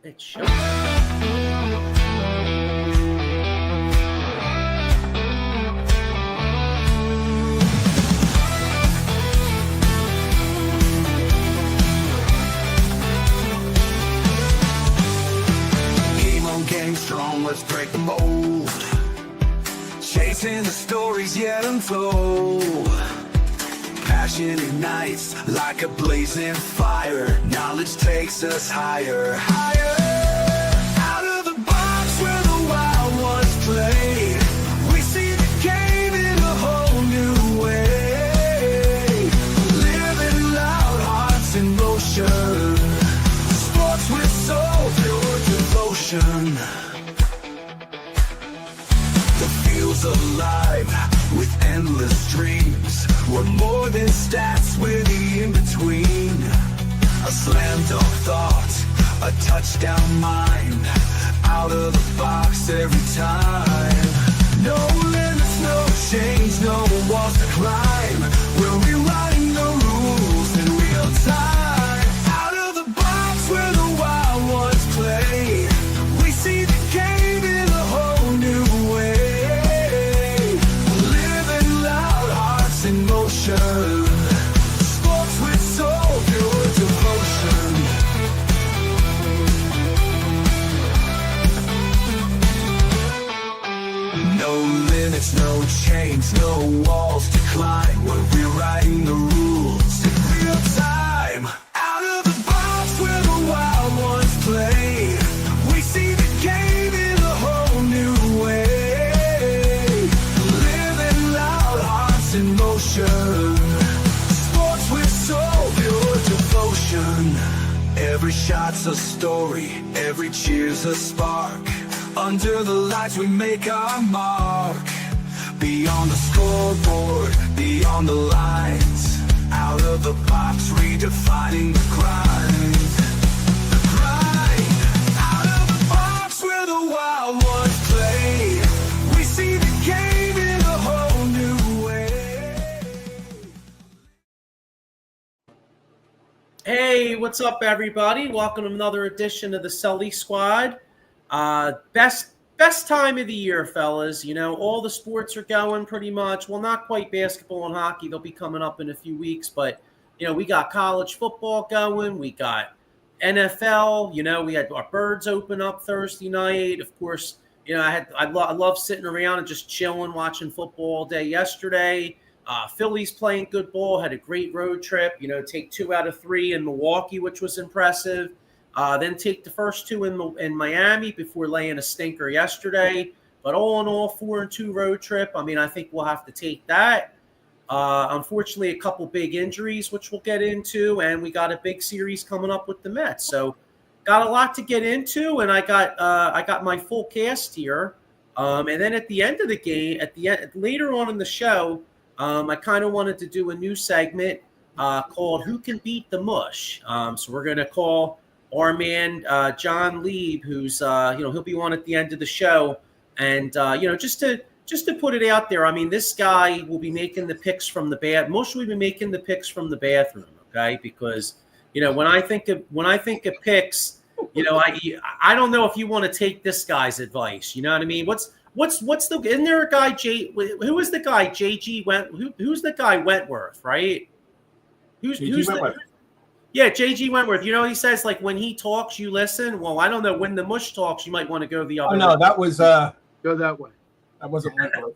It's show. Game strong, let's break the mold. Chasing the stories yet untold. Passion ignites like a blazing fire. Knowledge takes us higher, higher. Out of the box where the wild ones play, we see the game in a whole new way. Living loud, hearts in motion. Sports with soul, pure devotion. The field's alive with endless dreams. We're more than stats, we're the in-between. A slam dunk thought, a touchdown mind. Out of the box every time. No limits, no change, no walls to climb. We're rewriting the rules in real time. Out of the box where the wild ones play, we see the game in a whole new way. Living loud, hearts in motion. Sports with soul, pure devotion. No limits, no chains, no walls to climb. We're rewriting the rules in real time. Out of the box where the wild ones play, we see the game in a whole new way. Living loud, hearts in motion. Sports with soul, pure devotion. Every shot's a story, every cheer's a spark. Under the lights we make our mark. Beyond the scoreboard, beyond the lines. Out of the box, redefining the grind. The grind. Out of the box where the wild ones play, we see the game in a whole new way. Hey, what's up, everybody? Welcome to another edition of the Sully Squad. Best time of the year, fellas. You know, all the sports are going pretty much. Well, not quite basketball and hockey. They'll be coming up in a few weeks. But, you know, we got college football going. We got NFL. You know, we had our Birds open up Thursday night. Of course, you know, I love sitting around and just chilling, watching football all day yesterday. Phillies playing good ball. Had a great road trip. You know, take 2 out of 3 in Milwaukee, which was impressive. Then take the first 2 in Miami before laying a stinker yesterday. But all in all, 4-2 road trip. I mean, I think we'll have to take that. Unfortunately, a couple big injuries, which we'll get into, and we got a big series coming up with the Mets. So, got a lot to get into, and I got my full cast here. And then at the end of the game, later on in the show, I kind of wanted to do a new segment called "Who Can Beat the Mush." So we're gonna call our man John Lieb, who's he'll be on at the end of the show, and just to put it out there, I mean, this guy will be making the picks from the mostly be making the picks from the bathroom, okay? Because when I think of picks, I don't know if you want to take this guy's advice. You know what I mean? Isn't there a guy who is the guy who's the guy Wentworth, right? Who's Wentworth? Yeah, J.G. Wentworth. You know, he says, like, when he talks, you listen. Well, I don't know. When the mush talks, you might want to go the other way. Oh, no, that was go that way. That wasn't Wentworth.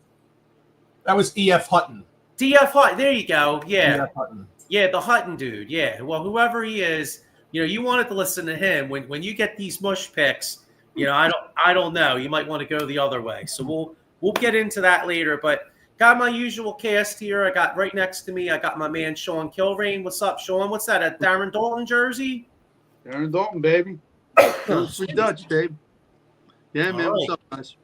That was E.F. Hutton. D.F. Hutton. There you go. Yeah. E.F. Hutton. Yeah, the Hutton dude. Yeah. Well, whoever he is, you wanted to listen to him. When you get these mush picks, I don't know. You might want to go the other way. So we'll get into that later. But got my usual cast here. I got right next to me, I got my man Sean Kilrain. What's up, Sean? What's that, a Darren Dalton jersey? Darren Dalton, baby. Free Dutch, babe. Yeah, man. What's up, guys?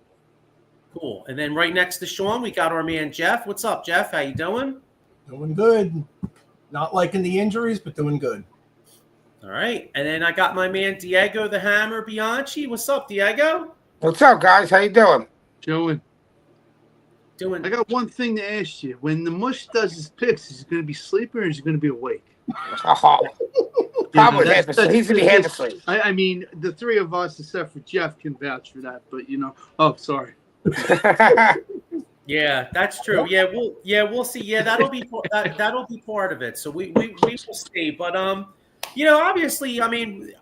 Cool. And then right next to Sean, we got our man Jeff. What's up, Jeff? How you doing? Doing good. Not liking the injuries, but doing good. All right. And then I got my man Diego the Hammer Bianchi. What's up, Diego? What's up, guys? How you doing? Doing. I got one thing to ask you. When the mush does his picks, is he going to be sleeping or is he going to be awake? Oh, probably half asleep. He's gonna be half that's- asleep. I mean, the three of us, except for Jeff, can vouch for that. But oh, sorry. Yeah, that's true. We'll see. Yeah, that'll be part of it. So we will see. But obviously, I mean,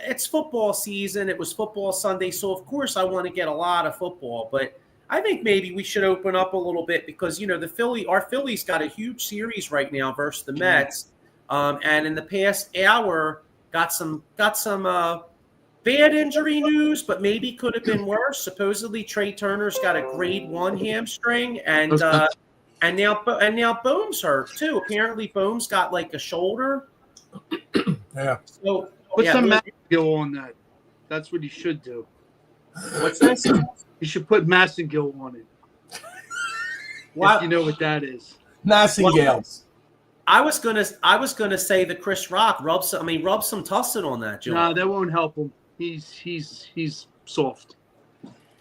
it's football season. It was football Sunday, so of course I want to get a lot of football. But I think maybe we should open up a little bit because our Phillies got a huge series right now versus the Mets, and in the past hour got some bad injury news, but maybe could have been worse. Supposedly, Trey Turner's got a grade 1 hamstring, and now Bohm's hurt too. Apparently, Bohm's got like a shoulder. Yeah. So Put yeah, some Massengill on that. That's what he should do. what's this? You should put Massengill on it. Wow. If you know what that is. Massingales. I was gonna say the Chris Rock rub some tussin on that, Joe. No, that won't help him. He's soft.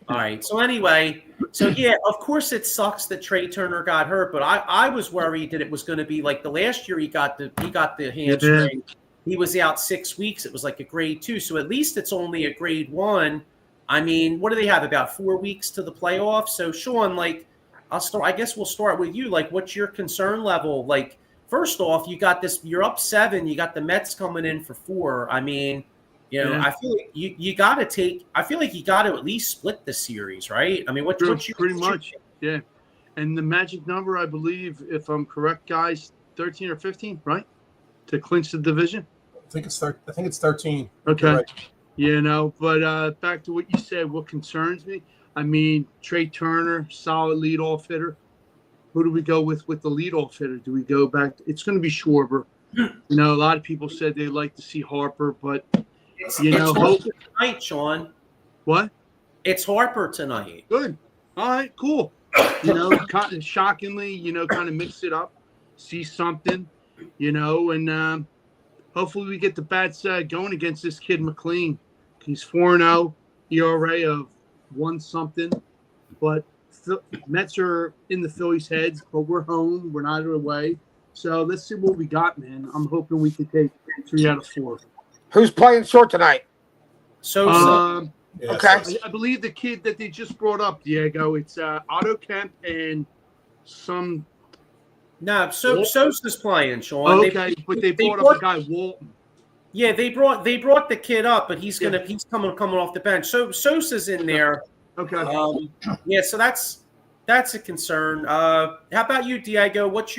All right. So anyway, yeah, of course it sucks that Trey Turner got hurt, but I was worried that it was going to be like the last year he got the hamstring. He was out 6 weeks. It was like a grade 2. So at least it's only a grade 1. I mean, what do they have? About 4 weeks to the playoffs. So Sean, like, I guess we'll start with you. Like, what's your concern level? Like, first off, you're up 7. You got the Mets coming in for 4. I mean, I feel like you got to I feel like you got to at least split the series, right? I mean, what's your pretty much, yeah. And the magic number, I believe, if I'm correct, guys, 13 or 15, right, to clinch the division. I think it's 13. Okay. Right. But back to what you said, what concerns me, I mean, Trey Turner, solid leadoff hitter. Who do we go with the leadoff hitter? Do we go back? It's going to be Schwarber. A lot of people said they like to see Harper, but it's Harper tonight, Sean. What? It's Harper tonight. Good. All right, cool. Shockingly, kind of mix it up, see something, and hopefully we get the bats going against this kid McLean. He's 4-0, ERA of 1-something, but Mets are in the Phillies' heads, but we're home. We're not away. So let's see what we got, man. I'm hoping we can take 3 out of 4. Who's playing short tonight? So okay. I believe the kid that they just brought up, Diego, it's Otto Kemp and some. No, Sosa's playing, Sean. Okay, but they brought up a guy, Walton. Yeah, they brought the kid up, but he's coming off the bench. So Sosa's in there. Okay. So that's a concern. How about you, Diego? What's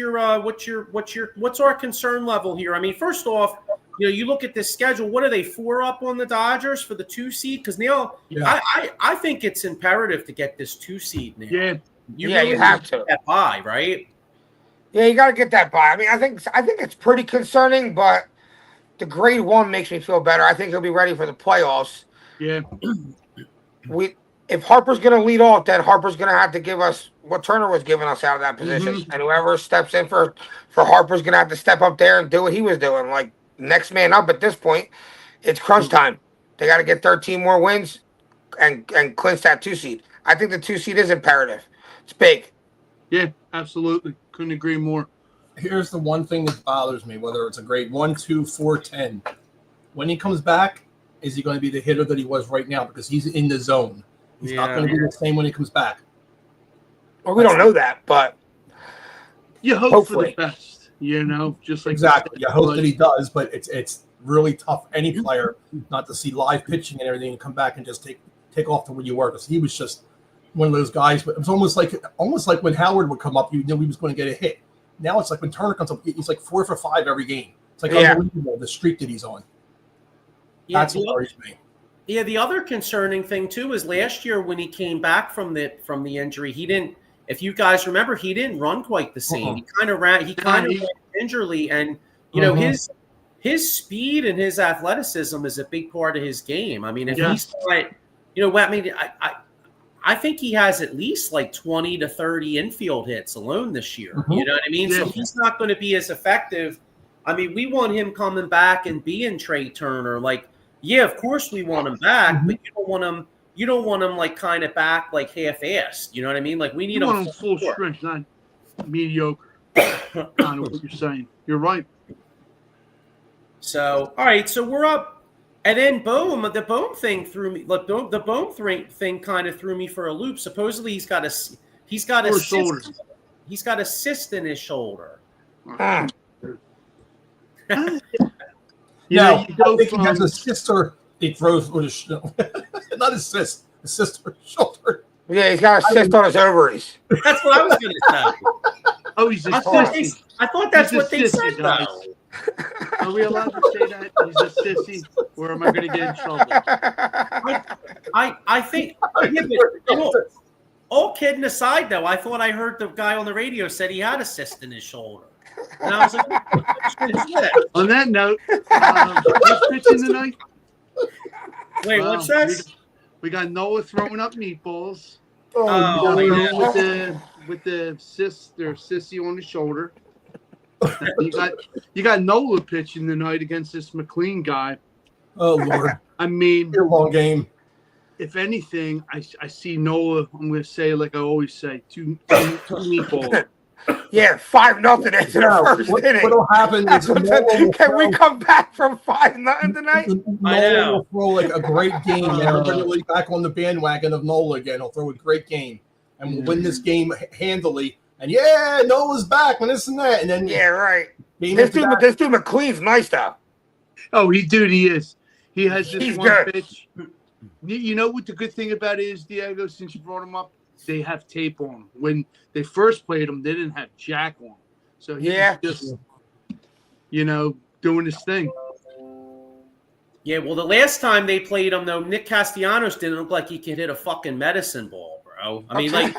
our concern level here? I mean, first off, you look at this schedule. What are they 4 up on the Dodgers for the 2 seed? Because now, I think it's imperative to get this 2 seed now. Yeah. You have to get that bye, right? Yeah, you got to get that by. I mean, I think it's pretty concerning, but the grade 1 makes me feel better. I think he'll be ready for the playoffs. Yeah. If Harper's going to lead off, then Harper's going to have to give us what Turner was giving us out of that position. Mm-hmm. And whoever steps in for Harper's going to have to step up there and do what he was doing. Like, next man up at this point, it's crunch time. They got to get 13 more wins and clinch that 2 seed. I think the 2 seed is imperative. It's big. Yeah, absolutely. Couldn't agree more. Here's the one thing that bothers me, whether it's a grade 1, 2, 4, 10. When he comes back, is he going to be the hitter that he was right now? Because he's in the zone. He's not going to be the same when he comes back. Well, we don't know that, but you hope for the best, just like exactly. You hope that he does, but it's really tough any player not to see live pitching and everything and come back and just take off to where you were, because he was just one of those guys. But it was almost like when Howard would come up, you knew he was going to get a hit. Now it's like when Turner comes up, he's like 4 for 5 every game. It's like unbelievable, the streak that he's on. Yeah, that's what worries me. Yeah, the other concerning thing too is last year when he came back from the injury, he didn't. If you guys remember, he didn't run quite the same. He kind of ran gingerly, and his speed and his athleticism is a big part of his game. I mean, if he's not, I think he has at least like 20 to 30 infield hits alone this year. Mm-hmm. You know what I mean? Yeah. So he's not going to be as effective. I mean, we want him coming back and being Trey Turner. Like, yeah, of course we want him back, but you don't want him like kind of back like half-assed. You know what I mean? Like we need him full strength, not mediocre. Kind of what you're saying. You're right. So, all right, so we're up, and then boom, the Bohm thing threw me. Look, the Bohm thing kind of threw me for a loop. Supposedly he's got a shoulder. He's got a cyst in his shoulder. Mm. You Now, know, you go I think he has from a sister he throws with his not his cyst, a sister shoulder. Yeah, he's got a cyst on his ovaries. That's what I was going to say. oh, he's a I thought, sissy. I thought that's He's a what they sissy, said, guys. though. Are we allowed to say that he's a sissy, or am I going to get in trouble? I think, yeah, but, you know, all kidding aside, though, I thought I heard the guy on the radio said he had a cyst in his shoulder. And I was like, yeah. On that note, who's pitching tonight? Wait, what's that? We got Noah throwing up meatballs. Oh, We got yeah. Noah with the sissy on his shoulder. You got Nola pitching tonight against this McLean guy. Oh Lord, I mean, a long game. if anything, I see Nola. I'm going to say, like I always say, two meatballs. Yeah, 5-0 after the first inning. What'll happen is Can we come back from 5-0 tonight? Nola will throw like a great game, and everybody will be back on the bandwagon of Nola again. He'll throw a great game, and we'll win this game handily. And yeah, Nola's back, and this and that, and then Yeah, right. This dude McLean's nice though. Oh, he is. He has this He's one good. pitch. You know what the good thing about it is, Diego, since you brought him up? They have tape on him. When they first played him, they didn't have Jack on. So he's just, doing his thing. Yeah, well, the last time they played him, though, Nick Castellanos didn't look like he could hit a fucking medicine ball, bro. I mean, like,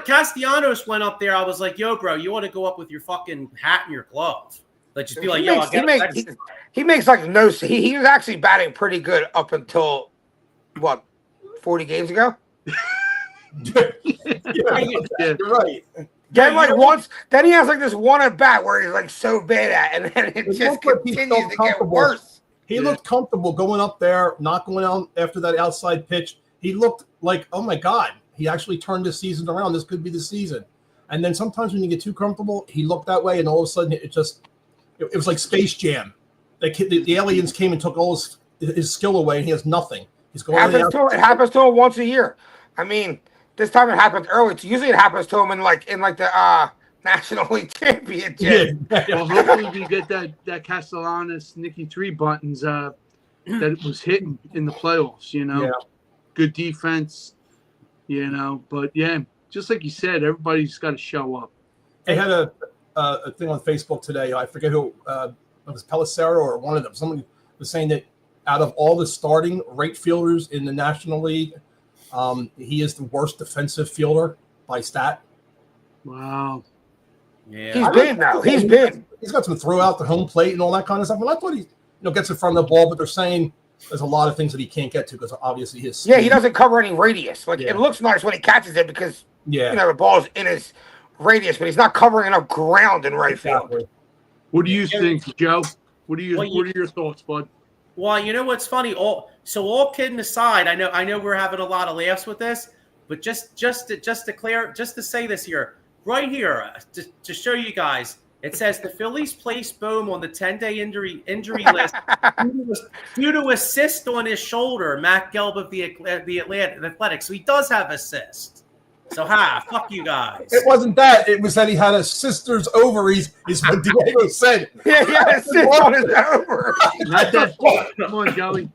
Castellanos went up there. I was like, yo, bro, you want to go up with your fucking hat and your glove. Like, just be like, he makes like no. He was actually batting pretty good up until, 40 games ago? You're right. Then once, then he has like this one at bat where he's like so bad at, and then it just continues to get worse. He looked comfortable going up there, not going out after that outside pitch. He looked like, oh my God, he actually turned the season around. This could be the season. And then sometimes when you get too comfortable, he looked that way, and all of a sudden it was like Space Jam. The aliens came and took all his skill away, and he has nothing. He's going. It happens to him once a year. I mean, this time it happened early. Usually it happens to him in the National League Championship. Yeah. Well, hopefully we get that Castellanos Nicky 3 buttons that it was hitting in the playoffs. Yeah. Good defense. But yeah, just like you said, everybody's got to show up. They had a thing on Facebook today. I forget who it was, Pelissero or one of them. Somebody was saying that out of all the starting right fielders in the National League, he is the worst defensive fielder by stat. Wow. Yeah. He's big now. He's big. He's got some throw out the home plate and all that kind of stuff. And I thought he gets in front of the ball, but they're saying there's a lot of things that he can't get to because obviously his speed. Yeah, he doesn't cover any radius. It looks nice when he catches it because the ball's in his radius, but he's not covering enough ground in right field. What do you think, Joe? What are your thoughts, bud? Well, you know what's funny? All kidding aside, I know we're having a lot of laughs with this, but just to say this here, right here, to show you guys, it says the Phillies placed Bohm on the 10-day injury list due to a cyst on his shoulder. Matt Gelb of the Athletics, so he does have a cyst. So fuck you guys. It wasn't that. It was that he had a sister's overies, is what Diego said. Yeah, he had a cyst on his ovaries. Not that. Come on, Joey.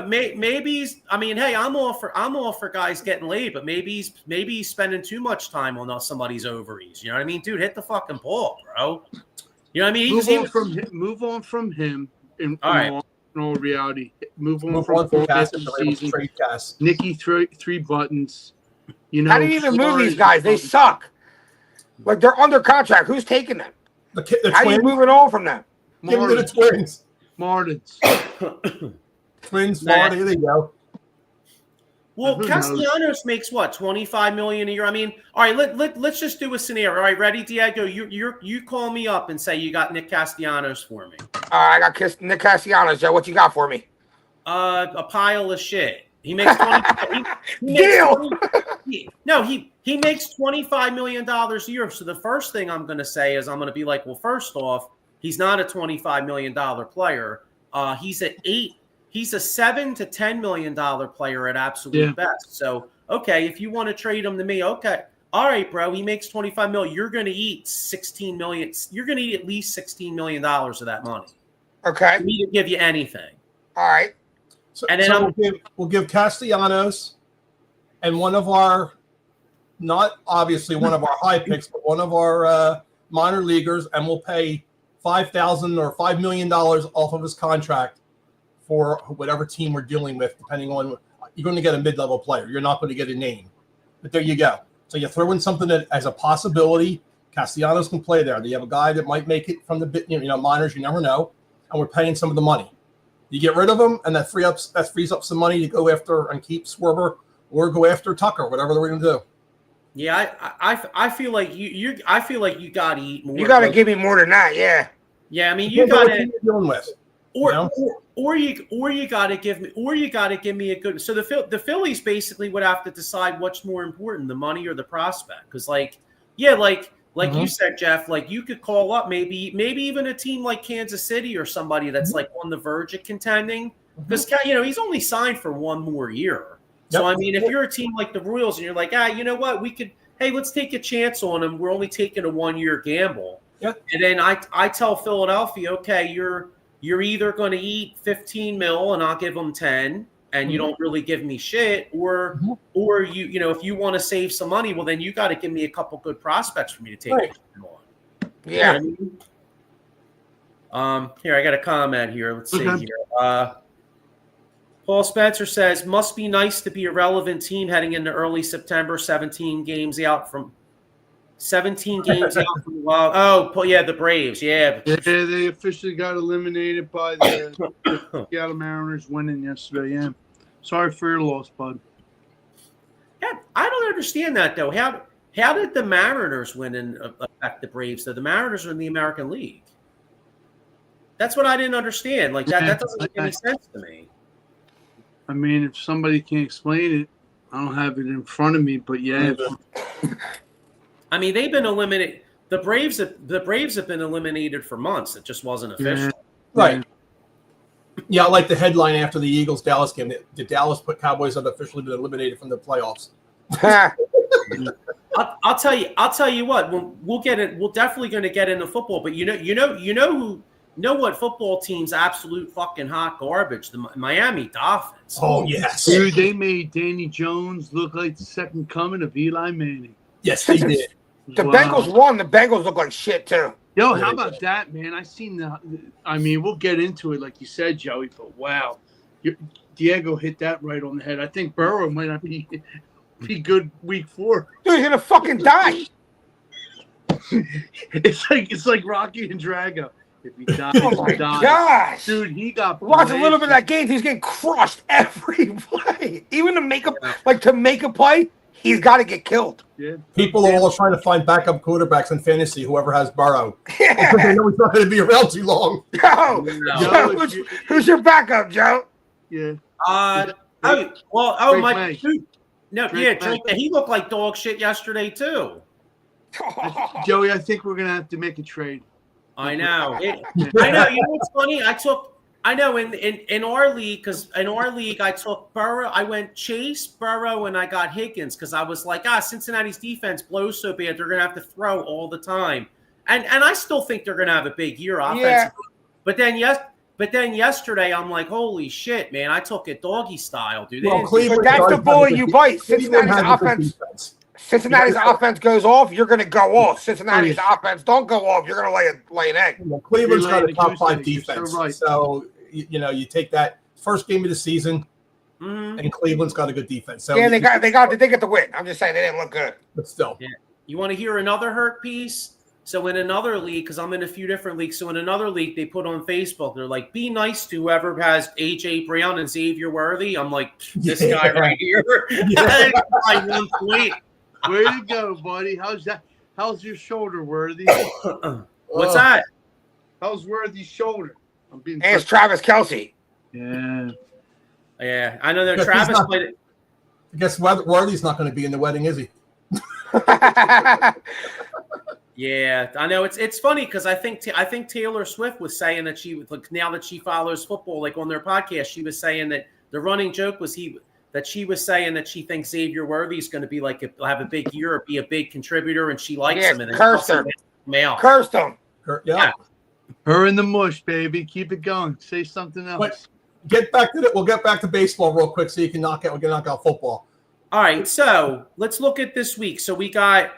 Maybe he's. I mean, hey, I'm all for guys getting laid, but maybe he's spending too much time on somebody's ovaries. You know what I mean, dude? Hit the fucking ball, bro. You know what I mean? Move on from him. In all reality, move on from the season. Nicky 3 buttons. How do you even move these guys? They suck. Like they're under contract. Who's taking them? How are you moving on from them? Give them to the Twins. Martins. Twins, Florida. Here they go. Well, Castellanos makes what, $25 million a year? I mean, all right, let's just do a scenario. All right, ready, Diego? You call me up and say you got Nick Castellanos for me. I got Nick Castellanos, Joe. What you got for me? A pile of shit. He makes Deal. He makes $25 million a year. So the first thing I'm going to say is I'm going to be like, well, first off, He's not a $25 million player. He's a $7 to $10 million player at absolute best. So, okay, if you want to trade him to me, okay. All right, bro, he makes $25 million. You're going to eat $16 million. You're going to eat at least $16 million of that money. Okay. For me to give you anything. All right. So, And then we'll give Castellanos and one of our, not obviously one of our high picks, but one of our minor leaguers, and we'll pay $5,000 or $5 million off of his contract for whatever team we're dealing with, depending on, you're going to get a mid-level player. You're not going to get a name. But there you go. So you throw in something that as a possibility, Castellanos can play there. You have a guy that might make it from the minors, you never know, and we're paying some of the money. You get rid of him, and that frees up some money to go after and keep Schwarber or go after Tucker, whatever we're going to do. Yeah, I feel like I feel like you got to eat more. You got to give me more than that, yeah. Yeah, I mean you got to dealing with, or you got to give me a good. So the Phillies basically would have to decide what's more important, the money or the prospect. Because like you said, Jeff, like you could call up maybe even a team like Kansas City or somebody that's like on the verge of contending. Because he's only signed for one more year. So, I mean, if you're a team like the Royals and you're like, you know what, let's take a chance on him. We're only taking a 1-year gamble. Yep. And then I tell Philadelphia, okay, you're either going to eat 15 mil and I'll give them 10 and you don't really give me shit, or if you want to save some money, well, then you got to give me a couple good prospects for me to take on. Yeah. Here, I got a comment here. Let's see here. Paul Spencer says, must be nice to be a relevant team heading into early September, 17 games out from the Wild. Oh, yeah, the Braves, yeah. They officially got eliminated by the Seattle Mariners winning yesterday, yeah. Sorry for your loss, bud. Yeah, I don't understand that, though. How did the Mariners win and affect the Braves, though? The Mariners are in the American League. That's what I didn't understand. Like, that doesn't make any sense to me. I mean, if somebody can explain it, I don't have it in front of me, but yeah. I mean, they've been eliminated. The Braves have been eliminated for months. It just wasn't official. Yeah. Right. Yeah, I like the headline after the Eagles-Dallas game. The Dallas Cowboys have officially been eliminated from the playoffs. I'll tell you what. We'll get it. We're definitely going to get into football. But you know what football team's absolute fucking hot garbage? The Miami Dolphins. Oh yes, dude, they made Danny Jones look like the second coming of Eli Manning. Yes, they did. The Bengals won. The Bengals look like shit too. Yo, how about that, man? I mean, we'll get into it, like you said, Joey. But wow, Diego hit that right on the head. I think Burrow might not be good week 4. Dude, he's gonna fucking die. It's like Rocky and Drago. If he dies, oh my gosh, dude, he got. Watch a little bit of that game. He's getting crushed every play. Even to make a play, he's got to get killed. Yeah. People are all trying to find backup quarterbacks in fantasy. Whoever has Burrow, because they know he's not going to be around too long. Joe, who's your backup, Joe? Yeah. Mike. Drake. He looked like dog shit yesterday too. Joey, I think we're gonna have to make a trade. I know. I know. You know what's funny? I know in our league, because in our league I took Burrow. I went Chase, Burrow, and I got Higgins because I was like, Cincinnati's defense blows so bad they're gonna have to throw all the time, and I still think they're gonna have a big year offensively. Yeah. But then yesterday I'm like, holy shit, man! I took it doggy style, dude. Well, but that's the bullet you bite. Cincinnati's offense goes off, you're going to go off. Cincinnati's offense don't go off, you're going to lay an egg. Well, Cleveland's got a top 5 defense, so you take that first game of the season, and Cleveland's got a good defense. So yeah, they get the win. I'm just saying they didn't look good, but still. Yeah. You want to hear another hurt piece? So in another league, because I'm in a few different leagues, so in another league they put on Facebook, they're like, be nice to whoever has AJ Brown and Xavier Worthy. I'm like, this guy right here. Yeah. Way to go, buddy. How's that? How's your shoulder, Worthy? What's that? How's Worthy's shoulder? It's Travis Kelce. Yeah. Yeah, I know that Travis played it. I guess Worthy's not going to be in the wedding, is he? Yeah, I know it's funny because I think Taylor Swift was saying that she like now that she follows football, like on their podcast, she was saying that the running joke was that she was saying that she thinks Xavier Worthy's going to be like have a big year, be a big contributor, and she likes him. And cursed her. Male. Cursed him. Yeah. Her in the mush, baby. Keep it going. Say something else. But we'll get back to baseball real quick so we can knock out football. All right, so let's look at this week. So we got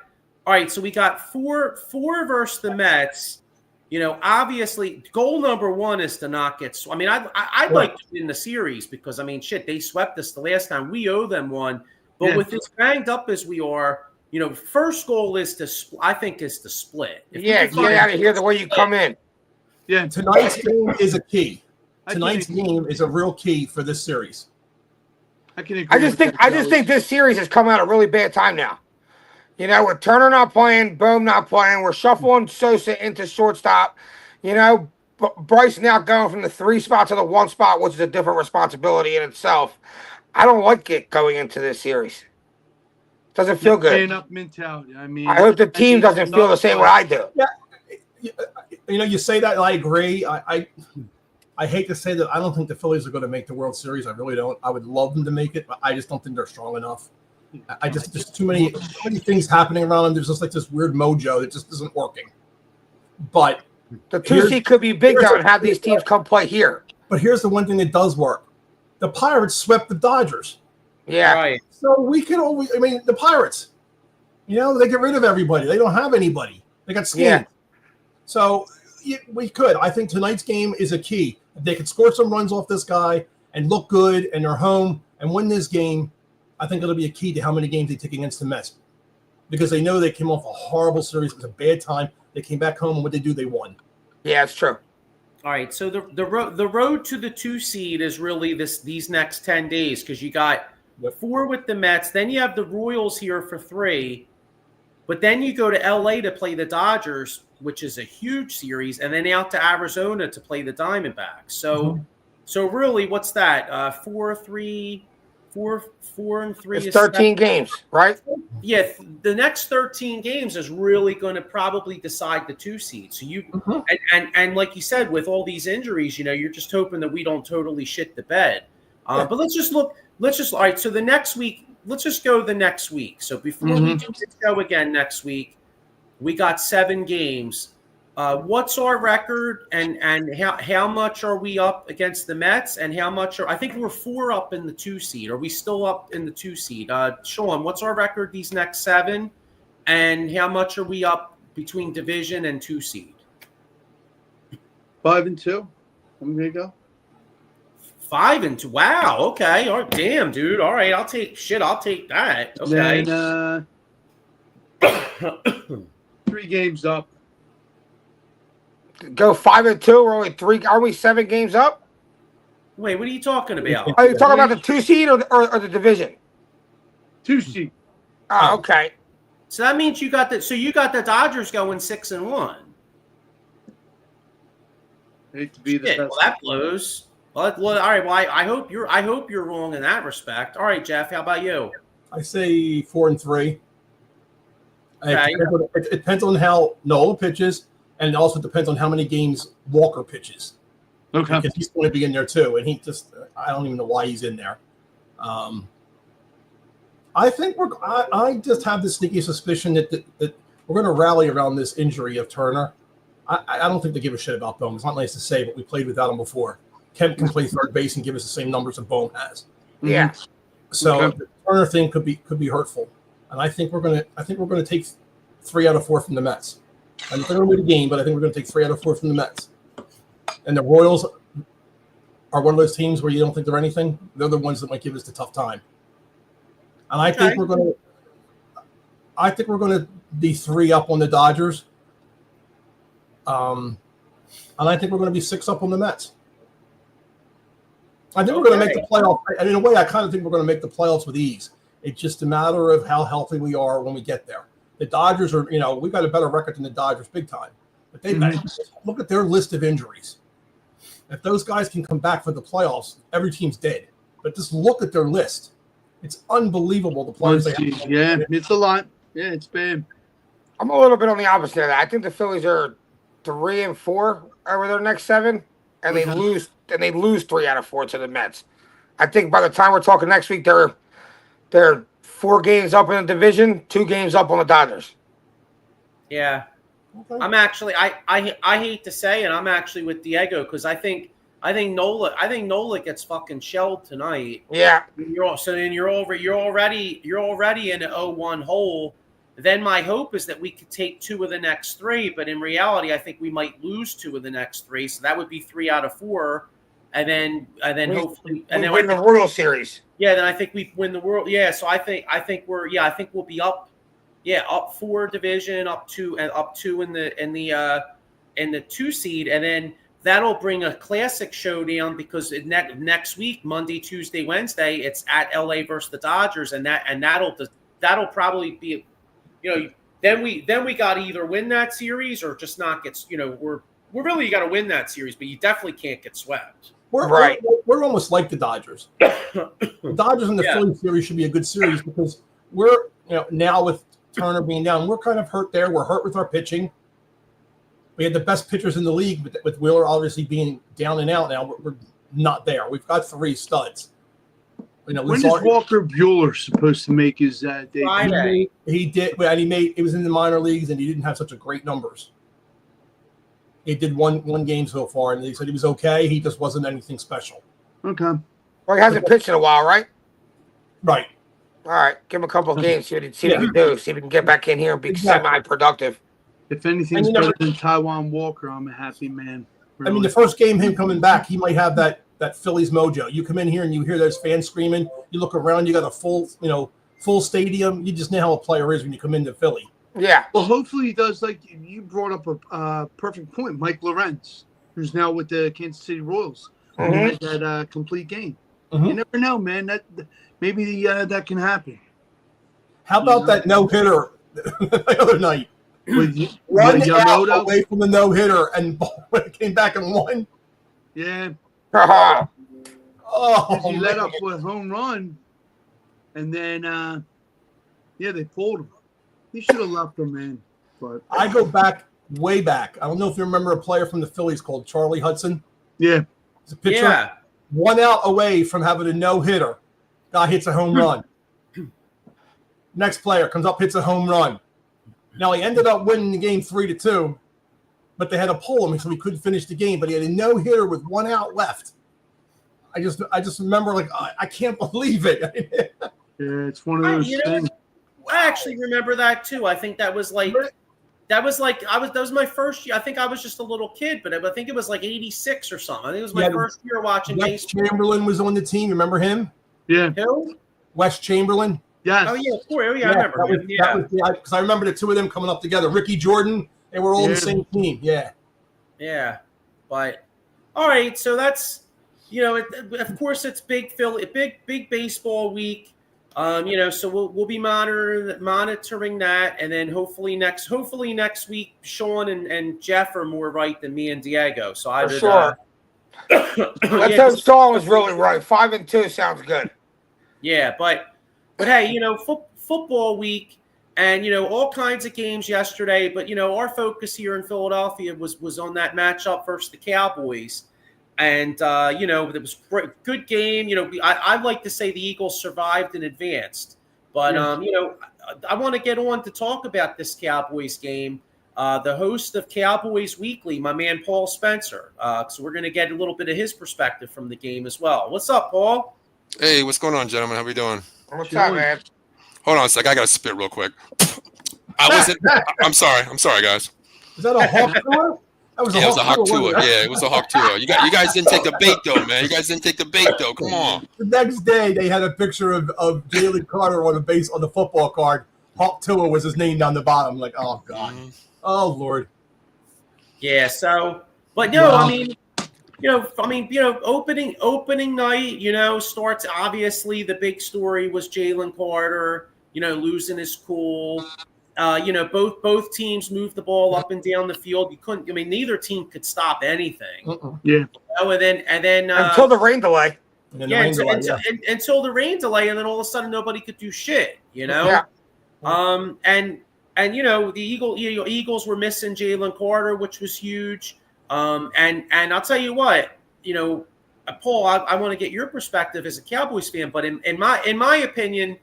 four versus the Mets. You know, obviously, goal number one is to not get. I mean, I'd like to win the series because I mean, shit, they swept us the last time. We owe them one, but with as banged up as we are, you know, first goal is to split. If get out of here the way you come in. Yeah, tonight's game is a key. Tonight's game is a real key for this series. I just think this series has come at a really bad time now. You know, with Turner not playing, Bohm not playing, we're shuffling Sosa into shortstop. You know, Bryce now going from the 3 spot to the 1 spot, which is a different responsibility in itself. I don't like it going into this series. Doesn't feel good. Up mentality. I mean, I hope the team doesn't feel the same way I do. Yeah, you know, you say that, and I agree. I hate to say that I don't think the Phillies are going to make the World Series. I really don't. I would love them to make it, but I just don't think they're strong enough. There's too many things happening around them. There's just like this weird mojo that just isn't working. But the 2 seed could be big though and have these teams come play here. But here's the one thing that does work: the Pirates swept the Dodgers. Yeah, right. So we can always. I mean, the Pirates. You know, they get rid of everybody. They don't have anybody. They got schemed. Yeah. So we could. I think tonight's game is a key. If they could score some runs off this guy and look good, and they're home and win this game, I think it'll be a key to how many games they take against the Mets, because they know they came off a horrible series. It was a bad time. They came back home, and what they do, they won. Yeah, it's true. All right, so the road to the 2 seed is really these next 10 days because you got 4 with the Mets, then you have the Royals here for 3, but then you go to LA to play the Dodgers, which is a huge series, and then out to Arizona to play the Diamondbacks. So, so really, what's that? 4 and 3. It's 13 games, right? Yeah, the next 13 games is really going to probably decide the 2 seed. So you and like you said, with all these injuries, you know, you're just hoping that we don't totally shit the bed. But let's just all right. So the next week, let's just go the next week. So before we do the show again next week, we got 7 games. What's our record and how much are we up against the Mets and how much I think we're 4 up in the 2 seed. Are we still up in the 2 seed? Sean, what's our record these next 7 and how much are we up between division and 2 seed? 5-2. I'm going to go. 5-2. Wow. Okay. Oh, damn, dude. All right. I'll take that. Okay. Then, 3 games up. Go 5-2. We're only 3. Are we 7 games up? Wait, what are you talking about? Are you talking about the 2 seed or the division? 2 seed. Oh, okay. So that means you got the Dodgers going 6-1. Hate to be the best. Well, that blows. Well, all right. Well, I hope you're wrong in that respect. All right, Jeff. How about you? I say 4 and 3. Okay. It depends on how Nola pitches, and it also depends on how many games Walker pitches. Okay. Because he's going to be in there too, and I don't even know why he's in there. I think I just have this sneaky suspicion that we're going to rally around this injury of Turner. I don't think they give a shit about Bohm. It's not nice to say, but we played without him before. Kemp can play third base and give us the same numbers that Bohm has. Yeah. So the Turner thing could be hurtful, and I think we're going to take 3 out of 4 from the Mets. I'm not going to win the game, but I think we're going to take 3 out of 4 from the Mets. And the Royals are one of those teams where you don't think they're anything. They're the ones that might give us the tough time. And I think we're going to be 3 up on the Dodgers. And I think we're going to be 6 up on the Mets. I think we're going to make the playoffs. And in a way, I kind of think we're going to make the playoffs with ease. It's just a matter of how healthy we are when we get there. The Dodgers are, we've got a better record than the Dodgers big time. But look at their list of injuries. If those guys can come back for the playoffs, every team's dead. But just look at their list. It's unbelievable, the players they have. Yeah, it's a lot. Yeah, it's bad. I'm a little bit on the opposite of that. I think the Phillies are 3-4 over their next 7, and they lose 3 out of 4 to the Mets. I think by the time we're talking next week, they're 4 games up in the division, 2 games up on the Dodgers. Yeah. Okay. I'm actually I hate to say it, I'm actually with Diego because I think Nola gets fucking shelled tonight. Yeah. You're already in an 0-1 hole. Then my hope is that we could take 2 of the next 3, but in reality, I think we might lose 2 of the next 3. So that would be 3 out of 4, and then hopefully we win the World Series. Yeah, then I think we win the World. Yeah, so I think we'll be up. Yeah, up 4 division, up 2 in the 2 seed, and then that'll bring a classic showdown because next week, Monday, Tuesday, Wednesday, it's at LA versus the Dodgers, and that'll probably be, then we got to either win that series or just not get, we're really got to win that series, but you definitely can't get swept. We're almost like the Dodgers. The Dodgers and the Phillies series should be a good series because we're now with Turner being down, we're kind of hurt there. We're hurt with our pitching. We had the best pitchers in the league, but with Wheeler obviously being down and out now, we're not there. We've got 3 studs. When is Walker Buehler supposed to make his debut? Friday. He did, and he was in the minor leagues, and he didn't have such a great numbers. He did one game so far, and he said he was okay. He just wasn't anything special. Okay. Well, he hasn't pitched in a while, right? Right. All right. Give him a couple of games, see what he can do. See if he can get back in here and be semi-productive. If anything's better than Taiwan Walker, I'm a happy man. Really. I mean, the first game, him coming back, he might have that Phillies mojo. You come in here and you hear those fans screaming. You look around, you got a full stadium. You just know how a player is when you come into Philly. Yeah. Well, hopefully he does. Like you brought up a perfect point. Mike Lawrence, who's now with the Kansas City Royals, had that complete game. Mm-hmm. You never know, man. That maybe that can happen. How about that no hitter the other night? With One out Yamamoto away from the no hitter, and came back and won. Yeah. Oh, He let up a home run, and then they pulled him. He should have left him, man. But I go way back. I don't know if you remember a player from the Phillies called Charlie Hudson. yeah, He's a pitcher. Yeah. 1 out away from having a no hitter. Guy hits a home run. Next player comes up, hits a home run. Now he ended up winning the game 3-2, but they had to pull him so he couldn't finish the game. But he had a no hitter with 1 out left. I just remember I can't believe it. yeah, it's one of those things. I actually remember that too. I think that was that was my first year. I think I was just a little kid, but I think it was like 86 or something. I think it was my first year watching Wes baseball. Chamberlain was on the team. Remember him? Yeah. Who? Wes Chamberlain. Yes. Oh yeah, of course. Oh, yeah, I remember him. Yeah. Because I remember the 2 of them coming up together. Ricky Jordan. They were all on the same team. Yeah. Yeah. But all right, so that's of course it's big baseball week. So we'll be monitoring that, and then hopefully next week, Sean and Jeff are more right than me and Diego. So I For sure. Let's hope Sean was really right. 5-2 sounds good. Yeah, but hey, football week, and all kinds of games yesterday. But our focus here in Philadelphia was on that matchup versus the Cowboys. And, it was a good game. I like to say the Eagles survived and advanced. But, I want to get on to talk about this Cowboys game. The host of Cowboys Weekly, my man Paul Spencer. So we're going to get a little bit of his perspective from the game as well. What's up, Paul? Hey, what's going on, gentlemen? How we doing? What's up, man? Hold on a sec. I got to spit real quick. I'm sorry, guys. Is that a hawk tour? It was a hawk tour. Yeah, it was a hawk tour. You guys didn't take the bait, though, man. You guys didn't take the bait, though. Come on. The next day, they had a picture of Jalen Carter on the football card. Hawk Tour was his name down the bottom. Like, oh, God. Mm-hmm. Oh, Lord. Yeah, so, but no, opening night, starts, obviously the big story was Jalen Carter, losing his cool. Both teams moved the ball up and down the field. You couldn't. Neither team could stop anything. Yeah. And then until the rain delay. Until the rain delay, and then all of a sudden nobody could do shit. Yeah. And And the Eagles were missing Jalen Carter, which was huge. And I'll tell you what, Paul, I want to get your perspective as a Cowboys fan, but in my opinion,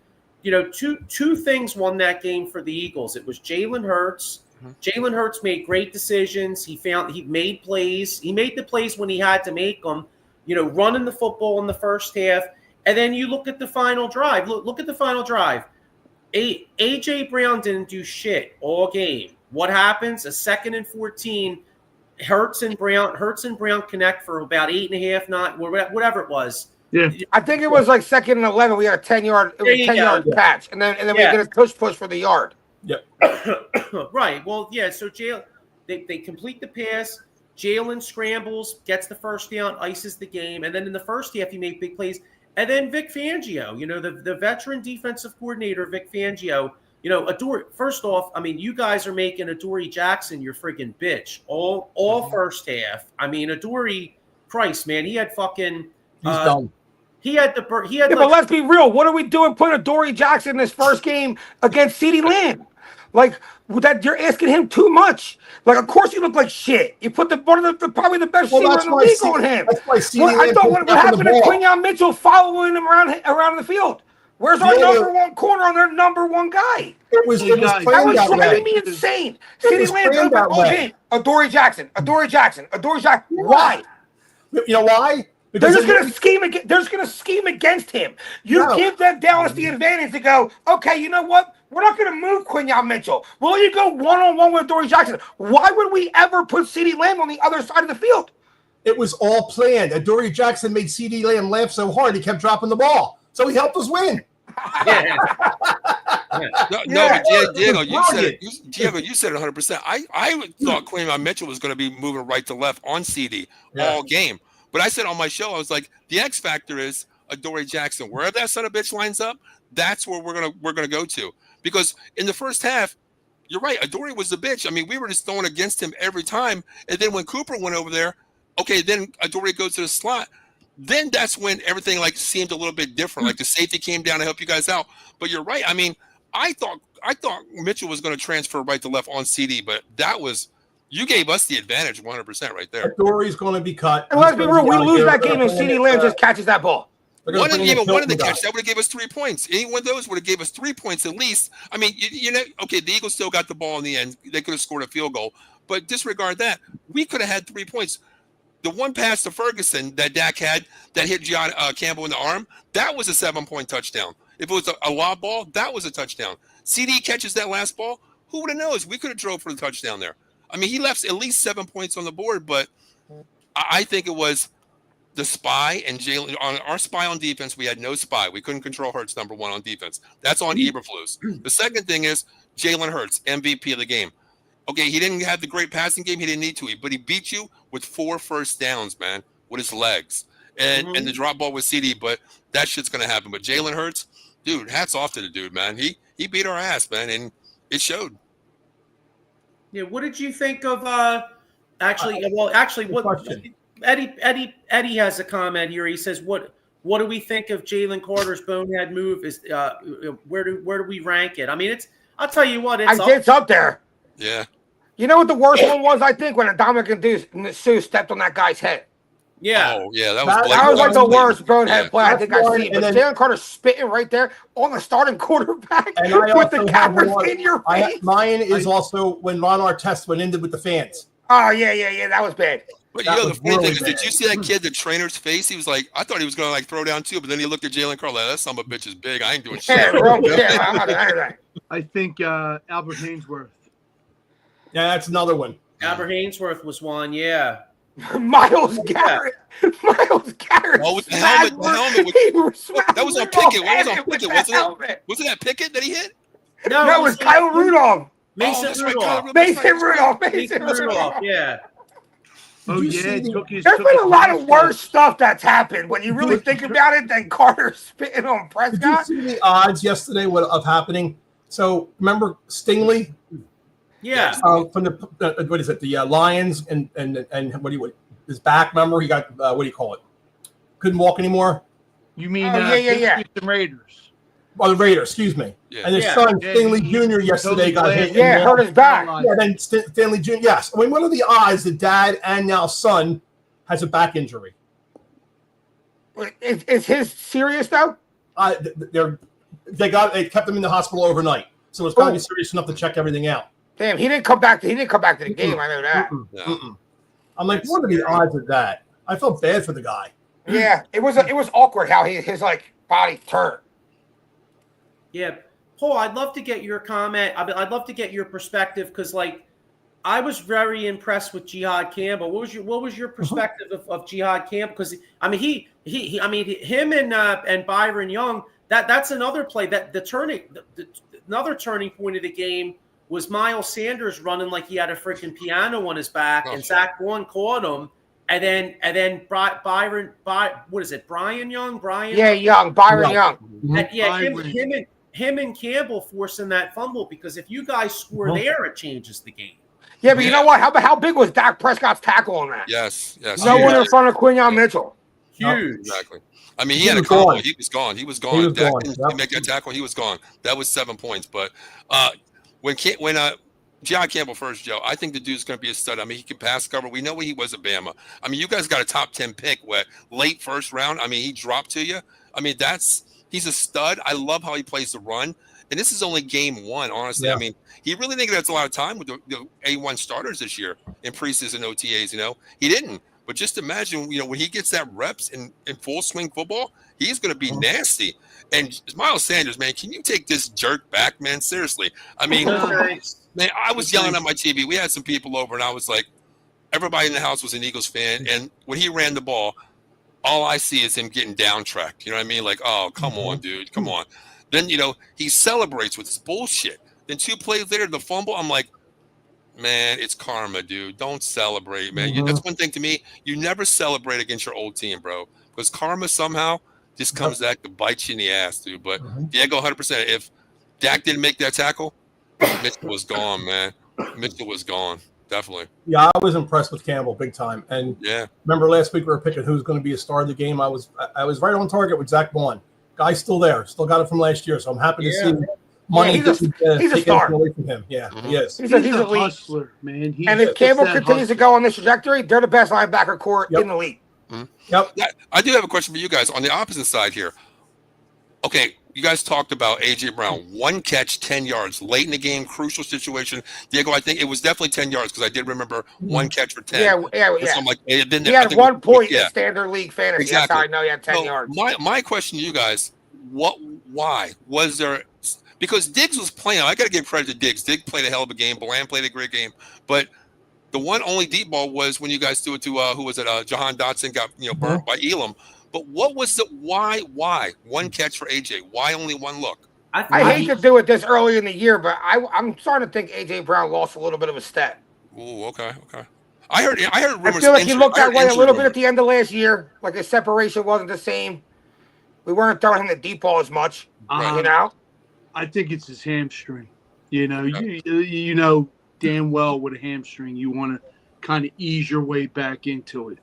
two things won that game for the Eagles. It was Jalen Hurts. Jalen Hurts made great decisions. He made plays. He made the plays when he had to make them. Running the football in the first half, and then you look at the final drive. Look at the final drive. AJ Brown didn't do shit all game. What happens? A 2nd and 14. Hurts and Brown connect for about 8.5, not whatever it was. Yeah, I think it was like 2nd and 11. We had a 10-yard, 10-yard catch, and then we did a push for the yard. Yep. Right. Well, yeah. So they complete the pass. Jalen scrambles, gets the first down, ices the game, and then in the first half he made big plays. And then Vic Fangio, the veteran defensive coordinator, Vic Fangio, first off, I mean, you guys are making Adoree Jackson your friggin' bitch all first half. I mean, Adoree, Christ, man, he had fucking. He's done. But let's be real. What are we doing putting Adoree Jackson in his first game against CeeDee Lamb? Like that, you're asking him too much. Like, of course, you look like shit. You put probably the best receiver in the league on him. That's why CeeDee I thought what happened to Quinyon Mitchell following him around the field? Where's our number one corner on their number one guy? It was that was driving me insane. CeeDee Lamb opened game. Adoree Jackson. Why? You know why? They're just going to scheme against. They're just going to scheme against him. Give them Dallas the advantage to go. Okay, you know what? We're not going to move Quinyon Mitchell. Will you go one-on-one with Adoree Jackson? Why would we ever put CeeDee Lamb on the other side of the field? It was all planned. Adoree Jackson made CeeDee Lamb laugh so hard he kept dropping the ball, so he helped us win. Yeah. But Diego, you said it. You said it 100%. I thought Quinyon Mitchell was going to be moving right to left on CD all game. But I said on my show, I was like, the X factor is Adoree Jackson. Wherever that son of a bitch lines up, that's where we're gonna go to. Because in the first half, you're right, Adoree was the bitch. I mean, we were just throwing against him every time. And then when Cooper went over there, okay, then Adoree goes to the slot. Then that's when everything like seemed a little bit different. Like the safety came down to help you guys out. But you're right. I mean, I thought Mitchell was going to transfer right to left on CD, but you gave us the advantage 100% right there. Adoree's going to be cut. And let's be real, we lose that game and CeeDee Lamb just catches that ball. One of the catches, that would have gave us 3 points. Any one of those would have gave us 3 points at least. I mean, okay, the Eagles still got the ball in the end. They could have scored a field goal. But disregard that. We could have had 3 points. The one pass to Ferguson that Dak had that hit John Campbell in the arm, that was a 7-point touchdown. If it was a lob ball, that was a touchdown. CD catches that last ball, who would have known? We could have drove for the touchdown there. I mean, he left at least 7 points on the board, but I think it was the spy and Jalen. On our spy on defense, we had no spy. We couldn't control Hurts, number one on defense. That's on Eberflus. The second thing is Jalen Hurts, MVP of the game. Okay, he didn't have the great passing game. He didn't need to, but he beat you with 4 first downs, man, with his legs. And the drop ball with CD, but that shit's going to happen. But Jalen Hurts, dude, hats off to the dude, man. He beat our ass, man, and it showed. Yeah, what did you think of what Eddie has a comment here. He says, what do we think of Jalen Carter's bonehead move? Is where do we rank it? I mean, I'll tell you what, it's up there. Yeah. You know what the worst one was, I think, when Ndamukong Suh stepped on that guy's head. Yeah. Oh, yeah, that was like the worst bonehead play I think I've seen. But then Jalen Carter spitting right there on the starting quarterback with the cameras in your face. Mine is also when Ron Artest went into with the fans. Oh, yeah, that was bad. But the funny thing is, did you see that kid, the trainer's face? He was like, I thought he was going to like throw down too, but then he looked at Jalen Carter like, that son of a bitch is big. I ain't doing shit. I'm not doing anything. I think Albert Hainsworth. Yeah, that's another one. Albert Hainsworth was one, yeah. Miles Garrett. Oh, with the helmet. That was on Pickett. What was on Pickett? Wasn't it? Wasn't that Pickett that he hit? No, it was Kyle Rudolph. Mason Rudolph. Mason Rudolph. Yeah. Oh, yeah. There's been a lot of worse stuff that's happened when you really think about it than Carter spitting on Prescott. Did you see the odds yesterday of happening? So remember Stingley? Yeah. From the what is it? The Lions and his back. Remember he got what do you call it? Couldn't walk anymore. You mean yeah. the Raiders? or the Raiders, excuse me. Yeah. And his Yeah. son, Yeah, Stanley he Jr. yesterday totally got played. hit. Yeah, hurt his back. Yeah, then Stanley Jr. Yes. I mean, what are the odds that dad and now son has a back injury? Is his serious though? They kept him in the hospital overnight, so it's got to be serious enough to check everything out. Damn, he didn't come back to the game. I know that. No. I'm like, what are the odds of that? I felt bad for the guy. Yeah, it was awkward how his like body turned. Yeah, Paul, I'd love to get your comment. I'd love to get your perspective because, like, I was very impressed with Jihad Campbell. What was your perspective of Jihad Campbell? Because I mean, him and Byron Young. That's another play that another turning point of the game was Miles Sanders running like he had a freaking piano on his back, and Zach Bourne caught him. And then Byron, what is it? Brian Young? Byron Young. And him and Campbell forcing that fumble because if you guys score there, it changes the game. Yeah, but you know what? How big was Dak Prescott's tackle on that? Yes. No one in front of Quinyon Mitchell. Huge. Exactly. I mean, he had a combo. He was gone. Dak didn't make that tackle. He was gone. That was 7 points. But when Jihad Campbell first, Joe, I think the dude's going to be a stud. I mean, he can pass cover. We know what he was at Bama. I mean, you guys got a top 10 pick late first round. I mean, he dropped to you. I mean, he's a stud. I love how he plays the run. And this is only game one, honestly. Yeah. I mean, he really didn't get a lot of time with the A1 starters this year in preseason OTAs, He didn't. But just imagine, when he gets that reps in full swing football, he's going to be nasty. And Miles Sanders, man, can you take this jerk back, man? Seriously. I mean, man, I was yelling at my TV. We had some people over, and I was like, everybody in the house was an Eagles fan. And when he ran the ball, all I see is him getting down-tracked. You know what I mean? Like, oh, come on, dude. Come on. Then, he celebrates with his bullshit. Then 2 plays later, the fumble, I'm like, man, it's karma, dude. Don't celebrate, man. That's one thing to me. You never celebrate against your old team, bro. Because karma somehow just comes back to bite you in the ass, dude. But Diego, 100%. If Dak didn't make that tackle, Mitchell was gone, man. Mitchell was gone. Definitely. Yeah, I was impressed with Campbell big time. And remember last week we were picking who's going to be a star of the game. I was right on target with Zach Bourne. Guy's still there. Still got it from last year. So I'm happy to see money he's a star. Away from him. Yeah, he is. He's a hustler, man. And if Campbell continues to go on this trajectory, they're the best linebacker core in the league. Yep. I do have a question for you guys on the opposite side here. Okay, you guys talked about A.J. Brown. 1 catch, 10 yards. Late in the game, crucial situation. Diego, I think it was definitely 10 yards because I did remember 1 catch for 10. Yeah. So I'm like, he had 1 point in standard league fantasy. Exactly. That's how I know he had 10 yards. My question to you guys, why? Was there – because Diggs was playing. I got to give credit to Diggs. Diggs played a hell of a game. Bland played a great game. But the one only deep ball was when you guys threw it to who was it? Jahan Dotson got burned by Elam. But what was the why? 1 catch for AJ? Why only 1 look? I hate to do it this early in the year, but I'm starting to think AJ Brown lost a little bit of a step. Ooh, okay. I heard rumors. I feel like he looked that way a little bit at the end of last year. Like his separation wasn't the same. We weren't throwing him the deep ball as much. I think it's his hamstring. You know damn well with a hamstring, you want to kind of ease your way back into it.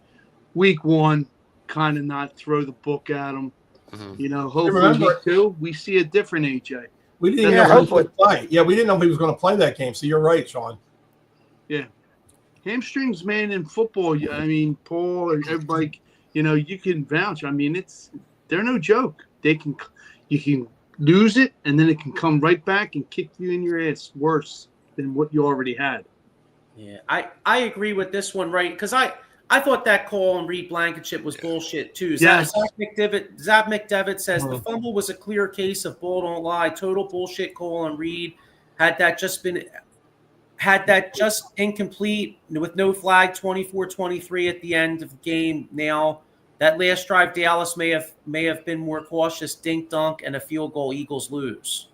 Week 1. Kind of not throw the book at him. Hopefully week 2 we see a different AJ. We didn't know he was going to play. Yeah, we didn't know he was going to play that game. So you're right, Sean. Yeah, hamstrings, man, in football. I mean, Paul and everybody, you can vouch. I mean, they're no joke. You can lose it, and then it can come right back and kick you in your ass worse than what you already had. Yeah, I agree with this one, right? Because I thought that call on Reed Blankenship was bullshit too. Yes. Zab McDevitt says the fumble was a clear case of bull don't lie. Total bullshit call on Reed. Had that just incomplete with no flag, 24-23 at the end of the game. Now that last drive, Dallas may have been more cautious. Dink dunk and a field goal. Eagles lose.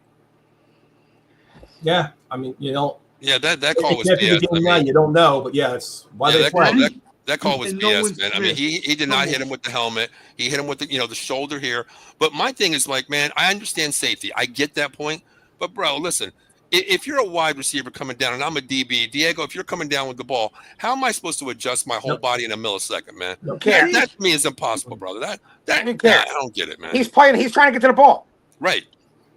Yeah, I mean, Yeah, that call was BS. Now you don't know, but it's why they play. That call was BS, man. I mean, he did not hit him with the helmet. He hit him with the shoulder here. But my thing is like, man, I understand safety. I get that point. But bro, listen, if you're a wide receiver coming down and I'm a DB, Diego, if you're coming down with the ball, how am I supposed to adjust my whole body in a millisecond, man? That to me is impossible, brother. That I don't get it, man. He's trying to get to the ball. Right.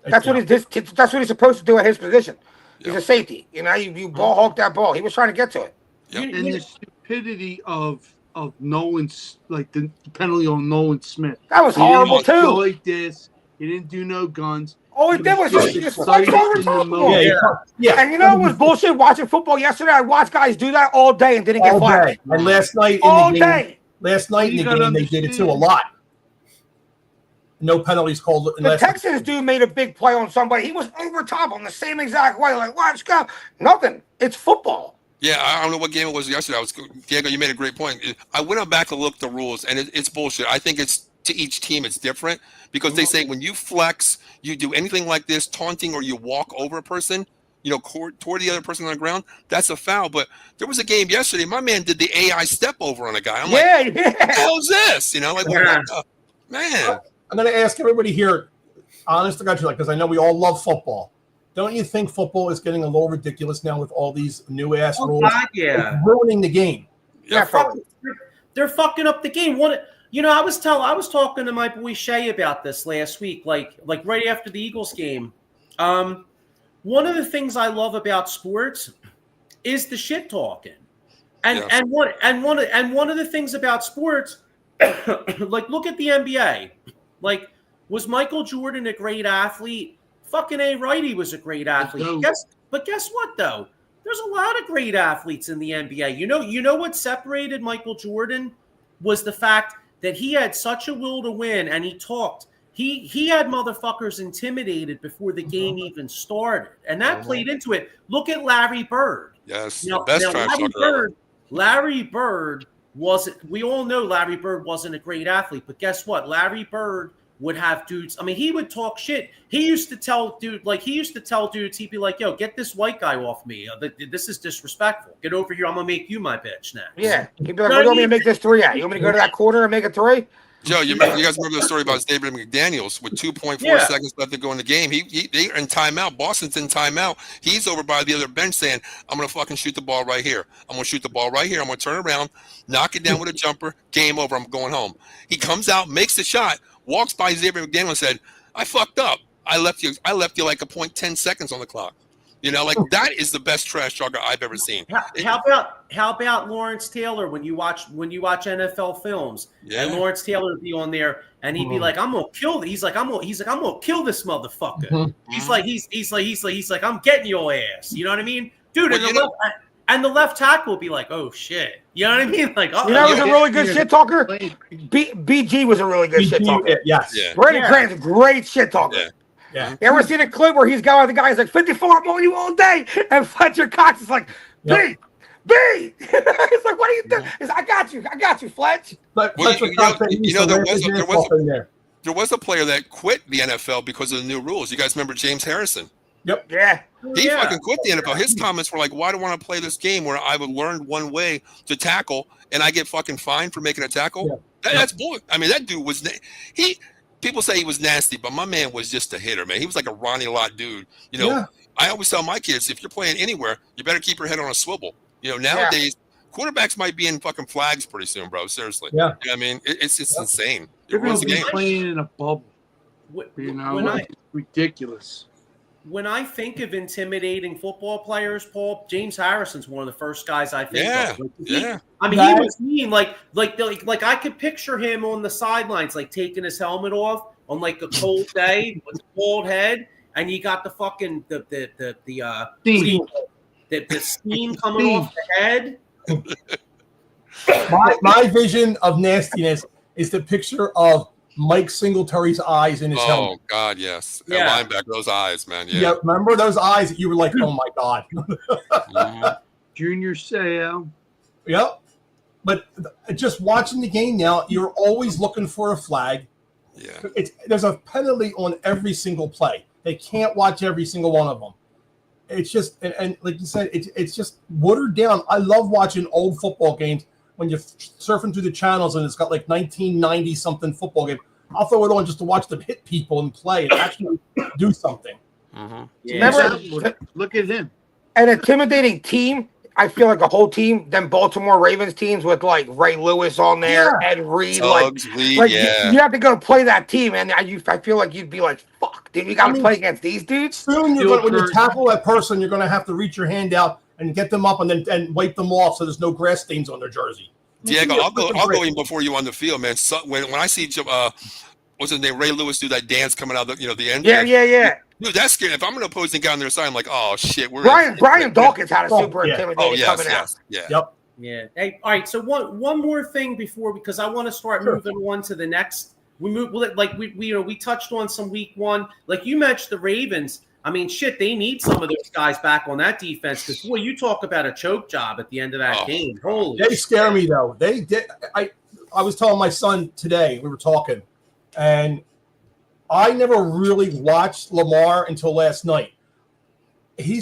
That's what he's supposed to do at his position. He's Yep. a safety. You know, you ball hawk that ball. He was trying to get to it. Yep. And the stupidity of Nolan's, like the penalty on Nolan Smith. That was He didn't horrible go too. like this. He didn't do no guns. All he did was just excited slide over in top the of him. moment. Yeah. And you know what was bullshit watching football yesterday? I watched guys do that all day and didn't get All flagged. day. And last night in All the game, day. they did it too a lot. No penalties called. The Texans dude made a big play on somebody. He was over top on the same exact way. Like, let's go. Nothing. It's football. Yeah, I don't know what game it was yesterday. Diego, you made a great point. I went back to look at the rules, and it's bullshit. I think it's to each team it's different because they say when you flex, you do anything like this, taunting, or you walk over a person, toward the other person on the ground, that's a foul. But there was a game yesterday. My man did the AI step over on a guy. I'm like, what the hell's this? What the man? I'm going to ask everybody here, honest to God, because I know we all love football. Don't you think football is getting a little ridiculous now with all these new ass rules? God, yeah. It's ruining the game. They're fucking up the game. I was talking to my boy Shay about this last week, like right after the Eagles game. One of the things I love about sports is the shit talking, and one of the things about sports, like look at the NBA. Like, was Michael Jordan a great athlete? Fucking A. Right, he was a great athlete. But guess what, though? There's a lot of great athletes in the NBA. You know what separated Michael Jordan was the fact that he had such a will to win, and he talked. He had motherfuckers intimidated before the game even started, and that played into it. Look at Larry Bird. Yes, the best trash talker ever. Larry Bird wasn't. We all know Larry Bird wasn't a great athlete, but guess what? Larry Bird would have dudes. I mean, he would talk shit. He used to tell dudes, he'd be like, "Yo, get this white guy off me. This is disrespectful. Get over here. I'm gonna make you my bitch now." Yeah, he'd be like, "Where do you want me to make this three at? You want me to go to that corner and make a three?" Joe, you guys remember the story about David McDaniels with 2.4 seconds left to go in the game? They're in timeout. Boston's in timeout. He's over by the other bench saying, "I'm gonna fucking shoot the ball right here. I'm gonna shoot the ball right here. I'm gonna turn around, knock it down with a jumper. Game over. I'm going home." He comes out, makes the shot, walks by David McDaniels and said, "I fucked up. I left you like a 0.10 seconds on the clock." That is the best trash talker I've ever seen. How about Lawrence Taylor when you watch NFL films? Yeah. And Lawrence Taylor would be on there and he'd be like, "I'm gonna kill." He's like, "I'm gonna kill this motherfucker." Mm-hmm. He's like, "I'm getting your ass." You know what I mean, dude? And the left tackle will be like, "Oh shit," you know what I mean? Like, was a really good shit talker. BG was a really good shit talker. Yes. Yeah. Brandon Grant's a great shit talker. Yeah. Yeah. You ever seen a clip where he's going with the guy? He's like, 54, I'm on you all day. And Fletcher Cox is like, B. He's like, what are you doing? He's like, I got you, Fletch. But there was a player that quit the NFL because of the new rules. You guys remember James Harrison? Yep. Yeah. He fucking quit the NFL. His comments were like, "Why do I want to play this game where I would learn one way to tackle and I get fucking fined for making a tackle?" Yeah. That's bull. I mean, that dude was people say he was nasty, but my man was just a hitter, man. He was like a Ronnie Lott dude. I always tell my kids, if you're playing anywhere, you better keep your head on a swivel. Nowadays, quarterbacks might be in fucking flags pretty soon, bro. Seriously. Yeah. I mean, it's insane. They're going to be playing in a bubble. It's ridiculous. When I think of intimidating football players, Paul, James Harrison's one of the first guys I think of. He was mean. Like I could picture him on the sidelines, like taking his helmet off on like a cold day with a bald head, and you got the fucking the steam coming off the head. My vision of nastiness is the picture of Mike Singletary's eyes in his helmet. Oh God, yes. Yeah. Linebacker, those eyes, man. Yeah. Remember those eyes that you were like, oh my God. Junior Seau. Yep. But just watching the game now, you're always looking for a flag. Yeah. There's a penalty on every single play. They can't watch every single one of them. It's just, and like you said, it's just watered down. I love watching old football games. When you're surfing through the channels and it's got like 1990 something football game, I'll throw it on just to watch them hit people and play and actually do something. Mm-hmm. Yeah. Remember, look at him. An intimidating team I feel like a whole team, them Baltimore Ravens teams with like Ray Lewis on there, Yeah. Ed Reed, Suggs, Reed, like yeah. you have to go play that team, and I feel like you'd be like, fuck, dude, we got to play against these dudes. Soon when you tackle that person, you're gonna have to reach your hand out and get them up and wipe them off so there's no grass stains on their jersey. Diego, I'll go in before you on the field, man. So, when I see what's his name, Ray Lewis do that dance coming out the end. Yeah. Dude, that's scary. If I'm an opposing guy on their side, I'm like, oh shit, Brian Dawkins had a super intimidating coming out. Yeah. Yep. Yeah. Hey, all right. So one more thing because I want to start moving on to the next. We touched on some week one. Like you mentioned the Ravens. I mean, shit, they need some of those guys back on that defense because boy, you talk about a choke job at the end of that game. Holy, they scare me though. They did. I was telling my son today, we were talking, and I never really watched Lamar until last night. He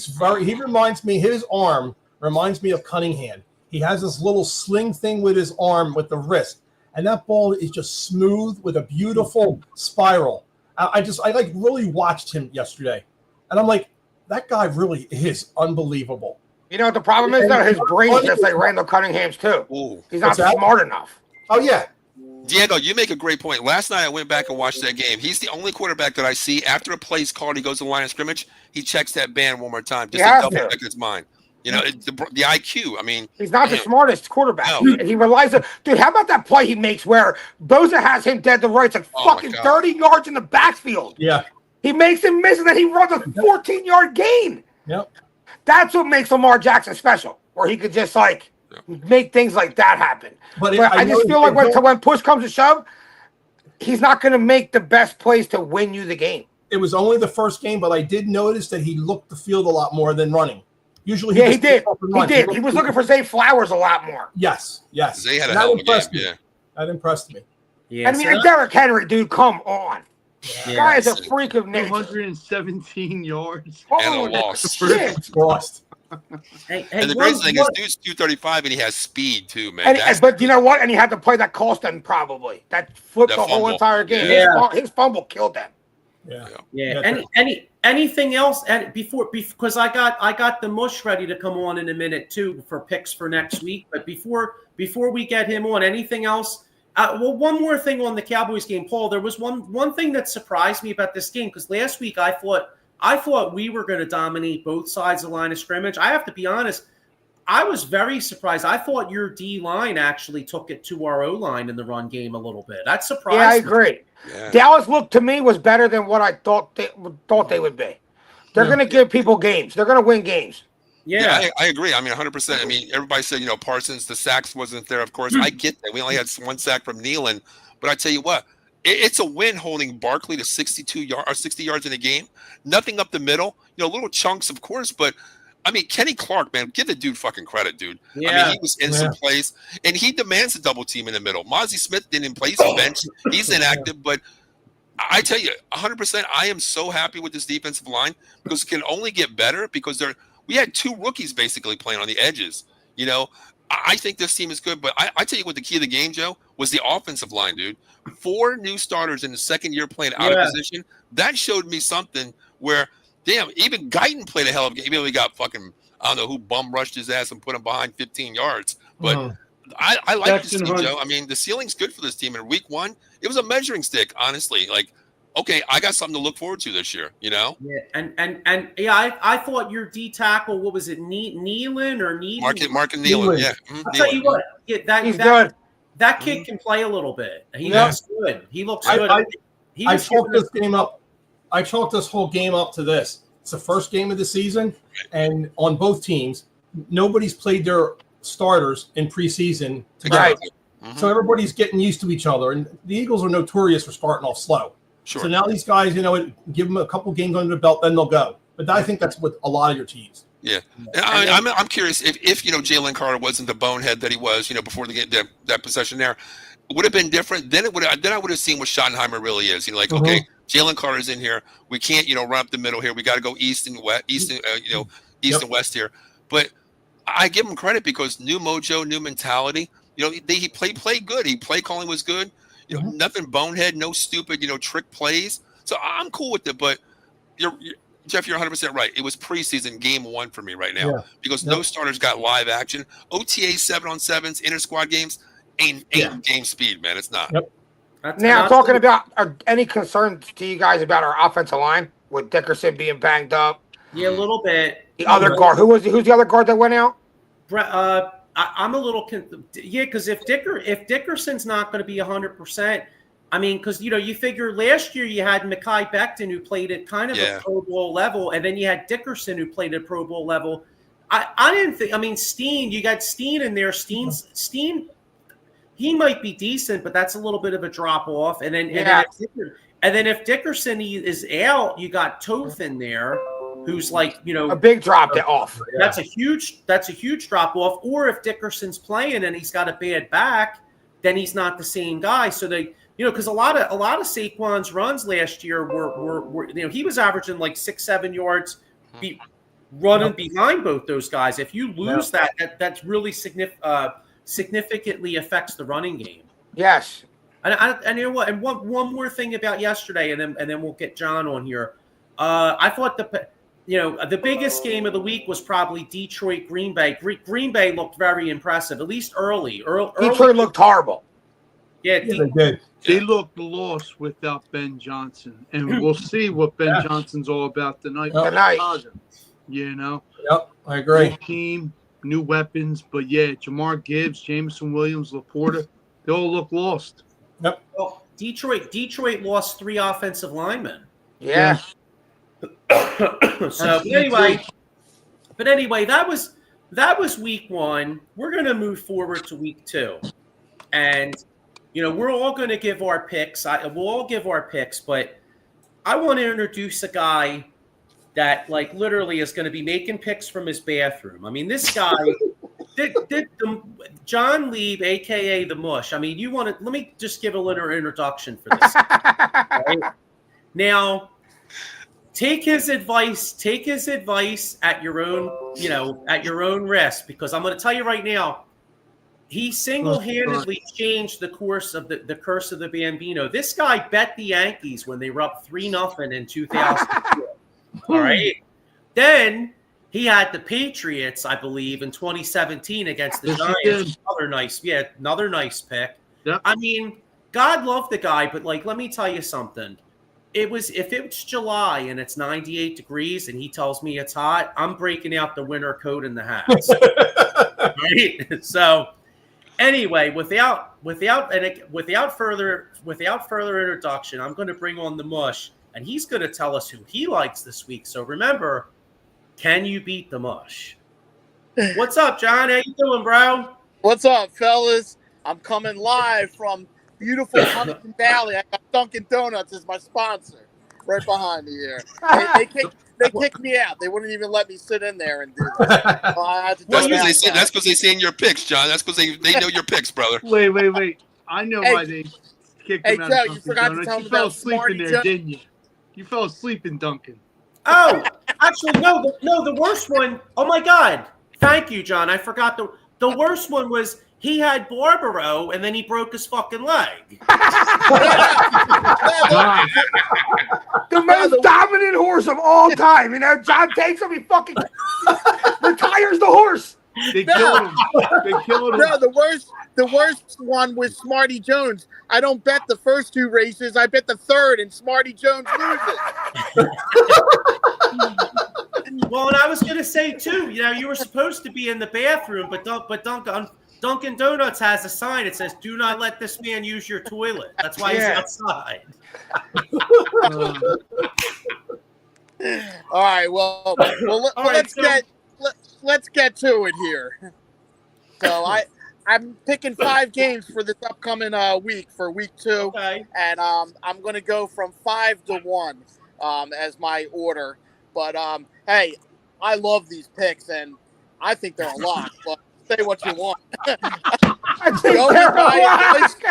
reminds me, his arm reminds me of Cunningham. He has this little sling thing with his arm, with the wrist, and that ball is just smooth with a beautiful spiral. I like really watched him yesterday, and I'm like, that guy really is unbelievable. You know what the problem is though? His brain's just like Randall Cunningham's too. Ooh. He's not smart enough. Oh yeah. Diego, you make a great point. Last night I went back and watched that game. He's the only quarterback that I see after a play's called, he goes to the line of scrimmage, he checks that band one more time just to double check his mind. You know, the IQ. I mean, he's not the smartest quarterback. No. He relies on, dude. How about that play he makes where Bosa has him dead to rights, like fucking 30 yards in the backfield? Yeah. He makes him miss, and then he runs a 14-yard gain. Yep. That's what makes Lamar Jackson special, where he could just like make things like that happen. But I just feel like when push comes to shove, he's not going to make the best plays to win you the game. It was only the first game, but I did notice that he looked the field a lot more than running. Usually, he did. He was looking for Zay Flowers a lot more. Yes. Zay had a hell of a game. Yeah, that impressed me. Yeah, I mean, Derrick Henry, dude, come on. Yeah. Guy is a freak of nature. 217 yards. And a loss. Shit. Lost. And the crazy thing is, dude's 235 and he has speed too, man. But you know what? And he had to play that cost them probably. That flipped the whole entire game. Yeah. His fumble killed them. Yeah. Anything else? And because I got the mush ready to come on in a minute too for picks for next week. But before we get him on, anything else? Well, one more thing on the Cowboys game, Paul. There was one thing that surprised me about this game because last week I thought we were going to dominate both sides of the line of scrimmage. I have to be honest. I was very surprised. I thought your D line actually took it to our O line in the run game a little bit. That surprised me. Yeah, I agree. Yeah. Dallas looked to me was better than what I thought they would be. They're going to give people games. They're going to win games. Yeah, I agree. I mean, 100%. I mean, everybody said, Parsons, the sacks wasn't there. Of course, I get that. We only had one sack from Nealon. But I tell you what, it's a win holding Barkley to 60 yards in a game. Nothing up the middle. Little chunks, of course. But, I mean, Kenny Clark, man, give the dude fucking credit, dude. Yeah. I mean, he was in some plays. And he demands a double team in the middle. Mozzie Smith didn't play. He's bench. He's inactive. But I tell you, 100%, I am so happy with this defensive line because it can only get better because we had two rookies basically playing on the edges. I think this team is good, but I tell you what the key of the game, Joe, was the offensive line, dude. 4 new starters in the second year playing out of position. That showed me something where, damn, even Guyton played a hell of a game. Even though he got fucking, I don't know who bum rushed his ass and put him behind 15 yards. But I like this team, Joe. I mean, the ceiling's good for this team. In week 1, it was a measuring stick, honestly. Like, okay, I got something to look forward to this year, Yeah, and I thought your D tackle, what was it, Nealon or Nealon? Mark and Nealon, yeah. I'll tell you what, he's good. That kid can play a little bit. He looks good. He looks good. I chalked this game up. I chalked this whole game up to this. It's the first game of the season, and on both teams, nobody's played their starters in preseason together. Right. So everybody's getting used to each other, and the Eagles are notorious for starting off slow. Sure. So now these guys, give them a couple games under the belt, then they'll go. But I think that's with a lot of your teams. Yeah, and I'm curious if Jalen Carter wasn't the bonehead that he was, before that possession there, would have been different. Then I would have seen what Schottenheimer really is. Okay, Jalen Carter's in here. We can't run up the middle here. We got to go east and west, and west here. But I give him credit because new mojo, new mentality. He played good. Play calling was good. Nothing bonehead, no stupid, trick plays. So I'm cool with it. But Jeff, you're 100% right. It was preseason game 1 for me right now Yeah. because Yep. no starters got live action. OTA 7-on-7s, inter squad games ain't game speed, man. It's not. Yep. Now, talking about any concerns to you guys about our offensive line with Dickerson being banged up? Yeah, a little bit. The other guard, who's the other guard that went out? I'm a little because if Dickerson's not going to be 100%, I mean, because you figure last year you had Mekhi Becton who played at kind of a Pro Bowl level, and then you had Dickerson who played at Pro Bowl level. I didn't think. I mean, Steen, you got Steen in there. Steen, he might be decent, but that's a little bit of a drop off. And then if Dickerson is out, you got Toth in there, who's like a big drop off. That's a huge drop off. Or if Dickerson's playing and he's got a bad back, then he's not the same guy. So they. Because a lot of Saquon's runs last year were he was averaging like 6-7 yards running behind both those guys. If you lose that's really significantly affects the running game. Yes. And you know what? And one more thing about yesterday, and then we'll get John on here. I thought the biggest game of the week was probably Detroit Green Bay. Green Bay looked very impressive, at least early. Detroit looked horrible. Yeah, they did. They looked lost without Ben Johnson, and we'll see what Ben Johnson's all about tonight. You know. Yep, I agree. New team, new weapons, but Jamar Gibbs, Jameson Williams, Laporta, they all look lost. Yep. Well, Detroit lost 3 offensive linemen. Yeah. So anyway, that was week 1. We're going to move forward to week 2, and. We're all going to give our picks. We'll all give our picks, but I want to introduce a guy that, like, literally is going to be making picks from his bathroom. I mean, this guy, John Lieb, a.k.a. The Mush. I mean, let me just give a little introduction for this. Right? Now, take his advice at your own risk, because I'm going to tell you right now, he single-handedly changed the course of the curse of the Bambino. This guy bet the Yankees when they were up 3-0 in 2004. All right. Then he had the Patriots, I believe, in 2017 against the Giants. Another nice pick. Yep. I mean, God love the guy, but let me tell you something. If it's July and it's 98 degrees and he tells me it's hot, I'm breaking out the winter coat and the hats. Right? So. Anyway, without further introduction, I'm going to bring on the Mush, and he's going to tell us who he likes this week. So remember, can you beat the Mush? What's up, John? How you doing, bro? What's up, fellas? I'm coming live from beautiful Huntington Valley. I got Dunkin' Donuts as my sponsor, right behind me here. They kicked me out. They wouldn't even let me sit in there and do that. So I had to that's because they seen your picks, John. That's because they know your picks, brother. Wait. I know why they kicked him out. Joe, you forgot to tell me about Smarty Joe. Didn't you? You fell asleep in Dunkin'. Oh, actually, no. The worst one. Oh my God! Thank you, John. I forgot the worst one was he had Barbaro and then he broke his fucking leg. The most dominant horse of all time. John takes him, he fucking retires the horse. They killed him. No, the worst one was Smarty Jones. I don't bet the first 2 races. I bet the third, and Smarty Jones loses. Well, and I was going to say too. You were supposed to be in the bathroom, but Dunkin' Donuts has a sign. It says, "Do not let this man use your toilet." That's why he's outside. All right. Well, let's get to it here. So I'm picking 5 games for this upcoming week for week 2, okay. And I'm going to go from 5 to 1 as my order. But hey, I love these picks, and I think they're a lock. But say what you want. I think they're a lock.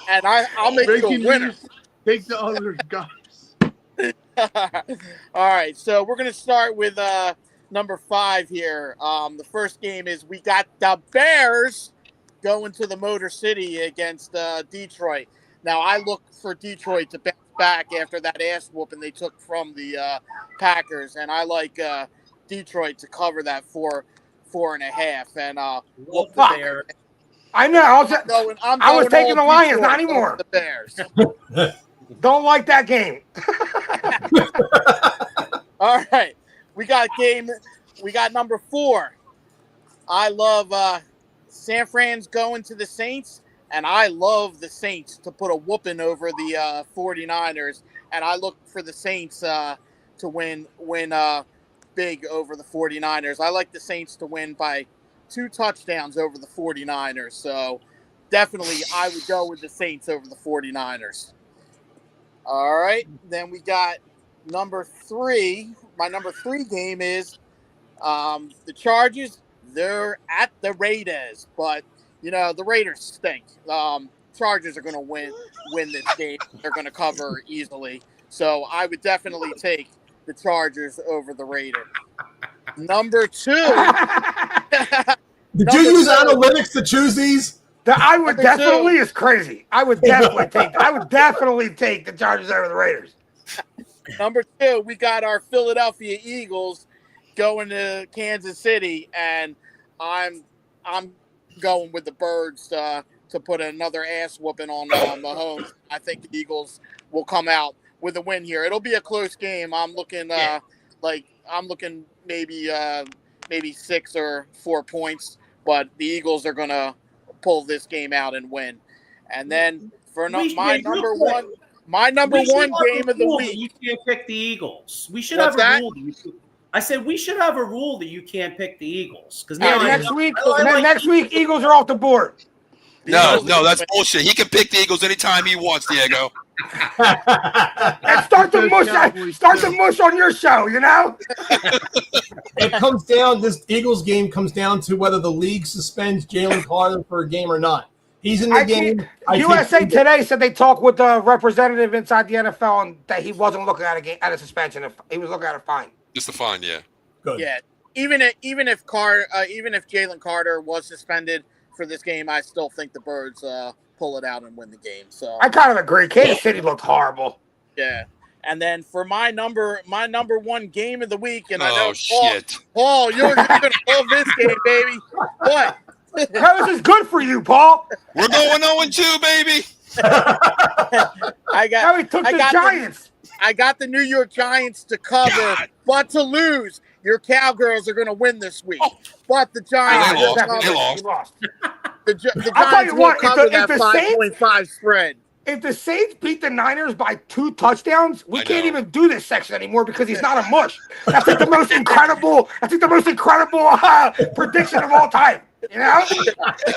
And I'll make you a winner. Take the other guys. All right, so we're going to start with number 5 here. The first game is we got the Bears going to the Motor City against Detroit. Now I look for Detroit to bounce back after that ass whooping they took from the Packers, and I like Detroit to cover that 4.5. And Love the fuck. Bears. I know. I was taking the all Lions, Detroit not over anymore. the Bears. Don't like that game. All right, we got number 4. I love San Fran's going to the Saints, and I love the Saints to put a whooping over the 49ers, and I look for the Saints to win big over the 49ers. I like the Saints to win by 2 touchdowns over the 49ers, so definitely I would go with the Saints over the 49ers. All right, then we got number 3. My number 3 game is the Chargers. They're at the Raiders, but the Raiders stink. Chargers are going to win this game. They're going to cover easily. So I would definitely take the Chargers over the Raiders. Number 2. Did you use analytics to choose these? I would Number definitely 2. is crazy. I would definitely take the Chargers over the Raiders. Number 2, we got our Philadelphia Eagles going to Kansas City, and I'm going with the Birds to put another ass whooping on Mahomes. I think the Eagles will come out with a win here. It'll be a close game. I'm looking maybe 6 or 4 points, but the Eagles are gonna pull this game out and win. And then for my number one game of the week, you can't pick the Eagles. We should What's have a that? rule. I said we should have a rule that you can't pick the Eagles because Next week, Eagles are off the board. No, that's bullshit. He can pick the Eagles anytime he wants, Diego. And start the mush on your show, It comes down. This Eagles game comes down to whether the league suspends Jalen Carter for a game or not. He's in the game. USA Today said they talked with a representative inside the NFL and that he wasn't looking at a suspension. He was looking at a fine. Just a fine, yeah. Good. Yeah, even if Jalen Carter was suspended for this game, I still think the Birds pull it out and win the game. So I kind of agree. Kansas City looked horrible. Yeah, and then for my number 1 game of the week, and I know shit, Paul, you're gonna love this game, baby. What? How is this good for you, Paul? We're going 0-2, baby. I got the Giants. I got the New York Giants to cover, but to lose. Your Cowgirls are going to win this week, but the Giants They lost. The Giants will cover that 5.5 spread. If the Saints beat the Niners by 2 touchdowns, we can't even do this section anymore because he's not a mush. That's like the most incredible. Prediction of all time.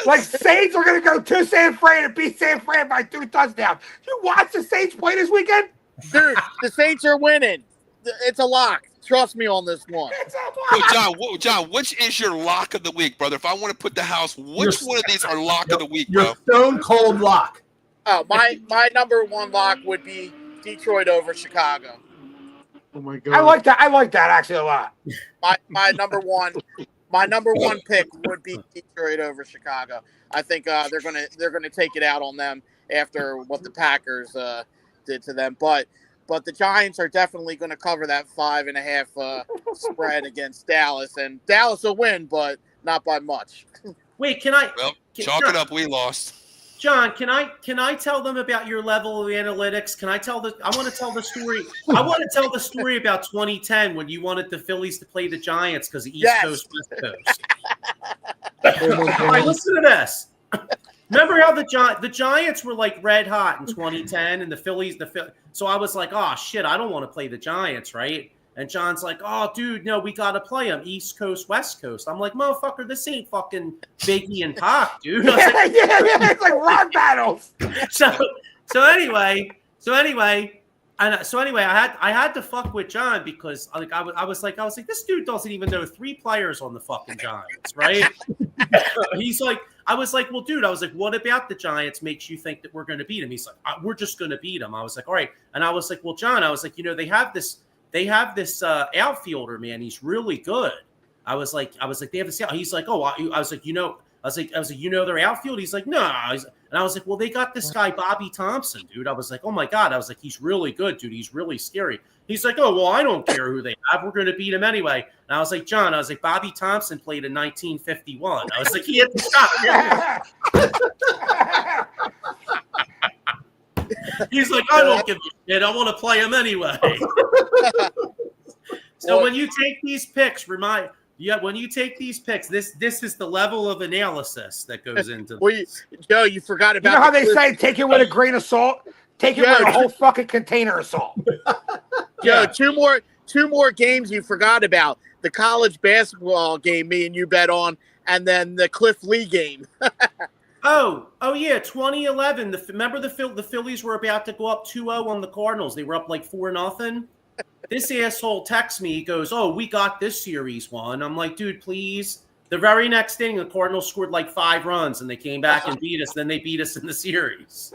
Like Saints are going to go to San Fran and beat San Fran by 2 touchdowns. You watch the Saints play this weekend, dude. The Saints are winning. It's a lock. Trust me on this one. So John, which is your lock of the week, brother? If I want to put the house, which one of these are lock of the week, bro? Your stone cold lock. Oh, my number 1 lock would be Detroit over Chicago. Oh my god! I like that actually a lot. My number one pick would be Detroit over Chicago. I think they're gonna take it out on them after what the Packers did to them. But the Giants are definitely going to cover that 5.5 spread against Dallas, and Dallas will win, but not by much. Wait, can I? Well, chalk it up. We lost. John, can I tell them about your level of analytics? I want to tell the story. I want to tell the story about 2010 when you wanted the Phillies to play the Giants because the East Coast, West Coast. All right, listen to this. Remember how the Giants were like red hot in 2010 and the Phillies. So I was like, oh shit, I don't want to play the Giants, right? And John's like, oh, dude, no, we got to play them East Coast, West Coast. I'm like, motherfucker, this ain't fucking Biggie and Pac, dude. Yeah, it's like rock battles. So anyway, I had to fuck with John because I was like, this dude doesn't even know 3 players on the fucking Giants, right? He's like, I was like, well, dude, what about the Giants makes you think that we're going to beat him? He's like, we're just going to beat him. I was like, all right. And I was like, well, John, they have this outfielder, man. He's really good. I was like, they have this out. He's like, oh, I was like, their outfield. He's like, no. I And I was like, well, they got this guy, Bobby Thompson, dude. I was like, oh my God. I was like, he's really good, dude. He's really scary. He's like, oh, well, I don't care who they have. We're going to beat him anyway. And I was like, John, Bobby Thompson played in 1951. I was like, he hit the shot. He's like, I don't give a shit. I want to play him anyway. So when you take these picks, when you take these picks, this is the level of analysis that goes into this. Well, Joe, you forgot about. You know how they say, take it with a grain of salt? Take it with a whole fucking container of salt. Joe, two more games you forgot about. The college basketball game me and you bet on, and then the Cliff Lee game. Oh yeah, 2011. Remember the Phillies were about to go up 2-0 on the Cardinals. They were up like 4-0. This asshole texts me. He goes, "Oh, we got this series won." I'm like, dude, please. The very next inning, the Cardinals scored like 5 runs, and they came back and beat us. Then they beat us in the series.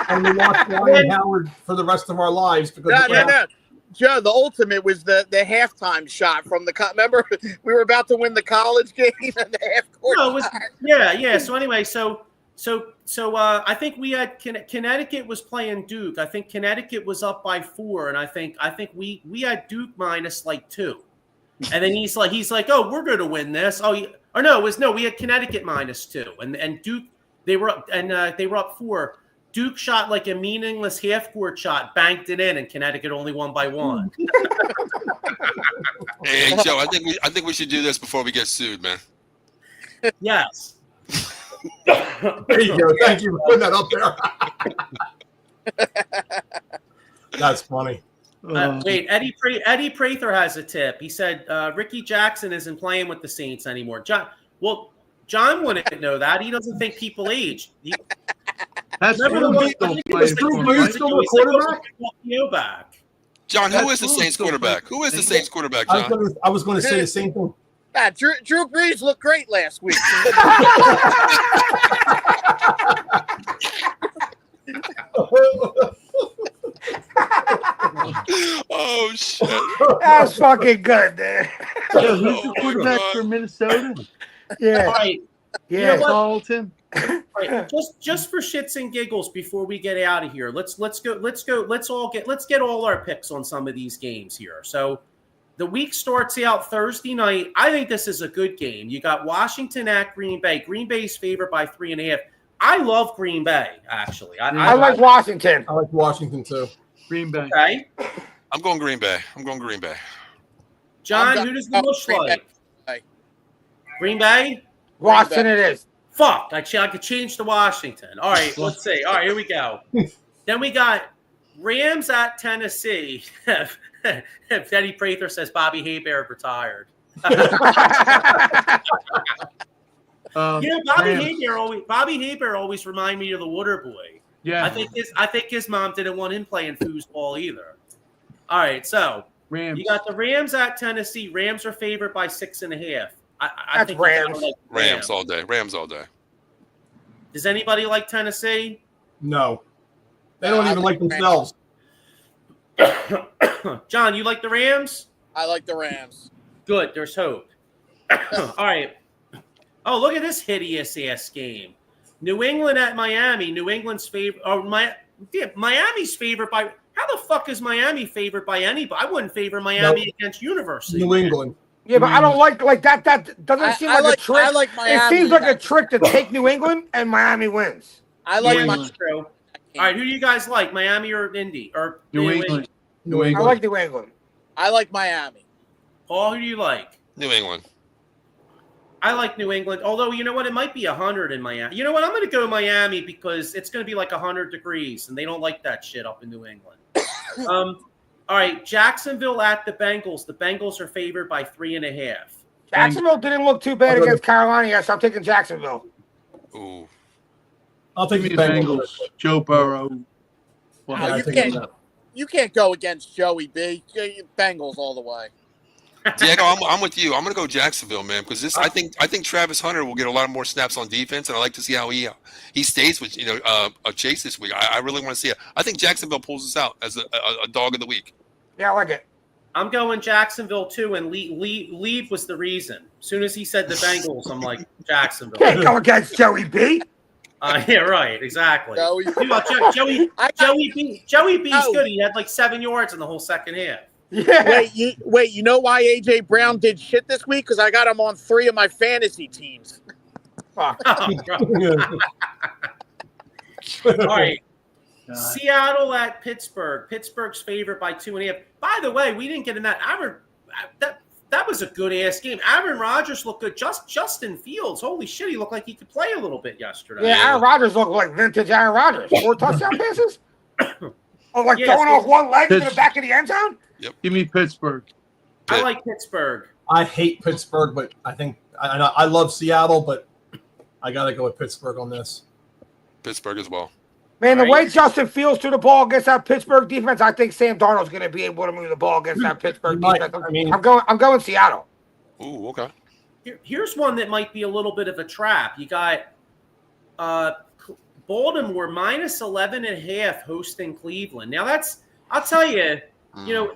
And we watched Ryan Howard for the rest of our lives. Because No. Joe, the ultimate was the halftime shot from the. Remember, we were about to win the college game and the half court. No, it was, yeah. So anyway, so I think we had Connecticut was playing Duke. I think Connecticut was up by 4, and I think we had Duke minus like 2. And then he's like, oh, we're going to win this. We had Connecticut minus 2, and Duke they were up 4. Duke shot like a meaningless half-court shot, banked it in, and Connecticut only won by 1. Hey, Joe, I think we should do this before we get sued, man. Yes. There you go. Thank you for putting that up there. That's funny. Wait, Eddie Prather has a tip. He said Ricky Jackson isn't playing with the Saints anymore. John wouldn't know that. He doesn't think people age. That's Drew Brees still the quarterback? John, who is the Saints quarterback? Who is the Saints quarterback, John? I was going to say the same thing. Drew Brees looked great last week. Oh shit! That's fucking good, man. Who's the quarterback for Minnesota? Yeah. All right. Yeah. You know Carlton. Right. Just for shits and giggles before we get out of here, let's get all our picks on some of these games here. So the week starts out Thursday night. I think this is a good game. You got Washington at Green Bay. Green Bay's favored by 3.5. I love Green Bay, actually. I like Washington. I like Washington too. Green Bay. Okay. I'm going Green Bay. John, who does the mush like? Green Bay? Washington it is. Fuck. I could change to Washington. All right, let's see. All right, here we go. Then we got Rams at Tennessee. If Eddie Prather says Bobby Hebert retired. Bobby Hebert always remind me of the Water Boy. Yeah. I think his mom didn't want him playing foosball either. All right, so Rams. You got the Rams at Tennessee. Rams are favored by 6.5. I think Rams. Like Rams all day. Rams all day. Does anybody like Tennessee? No. They don't even like themselves. John, you like the Rams? I like the Rams. Good. There's hope. All right. Oh, look at this hideous ass game. New England at Miami. New England's favorite. Miami's favored by. How the fuck is Miami favored by anybody? I wouldn't favor Miami against University. New England. Yeah, but I don't like that. That doesn't seem like a trick. I like Miami. It seems like a trick to take New England and Miami wins. I like that's true. All right, who do you guys like, Miami or Indy or New England? New England. I like New England. I like Miami. Paul, who do you like? New England. I like New England. Although you know what, it might be 100 in Miami. You know what? I'm going to go Miami because it's going to be like 100 degrees, and they don't like that shit up in New England. All right, Jacksonville at the Bengals. The Bengals are favored by 3.5. Jacksonville didn't look too bad against Carolina. Yes, I'm taking Jacksonville. Ooh. I'll take the Bengals. Joe Burrow. Well, you can't go against Joey B. Bengals all the way. Diego, I'm with you. I'm going to go Jacksonville, man, because this. I think Travis Hunter will get a lot more snaps on defense, and I like to see how he stays with Chase this week. I really want to see it. I think Jacksonville pulls us out as a dog of the week. Yeah, I like it. I'm going Jacksonville too, and Lee was the reason. As soon as he said the Bengals, I'm like Jacksonville. Can't go against Joey B. Yeah, right, exactly. Joey. Joey B's Oh. good. He had like 7 yards in the whole second half. Yeah. Wait, you know why AJ Brown did shit this week? Because I got him on 3 of my fantasy teams. Fuck. Oh, all right. Seattle at Pittsburgh. Pittsburgh's favored by 2.5. By the way, we didn't get in that. That was a good ass game. Aaron Rodgers looked good. Justin Fields, holy shit, he looked like he could play a little bit yesterday. Yeah, Aaron Rodgers looked like vintage Aaron Rodgers. 4 touchdown passes. Oh, like throwing off one leg to the back of the end zone. Yep. Give me Pittsburgh. I like Pittsburgh. I hate Pittsburgh, but I think I love Seattle, but I got to go with Pittsburgh on this. Pittsburgh as well. Man, the way Justin Fields threw the ball against that Pittsburgh defense, I think Sam Darnold's going to be able to move the ball against that Pittsburgh defense. I'm going Seattle. Ooh, okay. Here's one that might be a little bit of a trap. You got Baltimore minus 11.5 hosting Cleveland. Now I'll tell you, you know,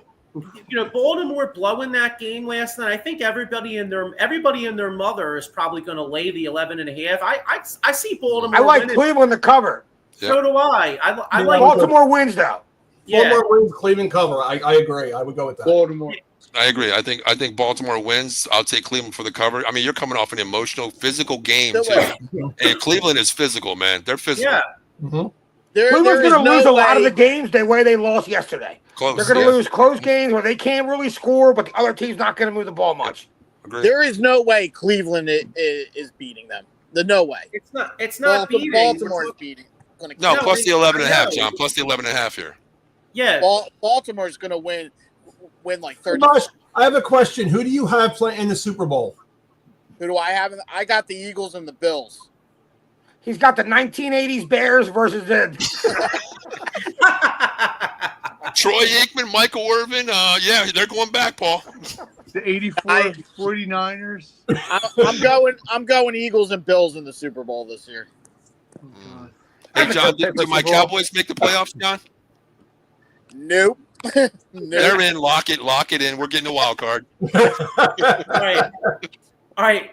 Baltimore blowing that game last night. I think everybody and their mother is probably going to lay the 11.5. I see Baltimore. I like winning. Cleveland to cover. So do I. I like Baltimore wins though. Baltimore wins, Cleveland cover. I agree. I would go with that. Baltimore. I agree. I think Baltimore wins. I'll take Cleveland for the cover. I mean, you're coming off an emotional, physical game too. And Cleveland is physical, man. They're physical. Yeah. Mm-hmm. Cleveland's going to lose a lot of the games the way they lost yesterday. Close, They're going to lose close games where they can't really score, but the other team's not going to move the ball much. Agreed. There is no way Cleveland is beating them. No way. It's not beating. Baltimore is beating. No, plus the 11.5, John. Plus the 11.5 here. Yeah. Baltimore is going to win like 30. I have a question. Who do you have playing in the Super Bowl? Who do I have? I got the Eagles and the Bills. He's got the 1980s Bears versus the Troy Aikman, Michael Irvin. Yeah, they're going back, Paul. The 84 49ers. I'm going Eagles and Bills in the Super Bowl this year. Oh, God. Hey, John, did my Cowboys make the playoffs, John? Nope. They're in. Lock it in. We're getting a wild card. All right.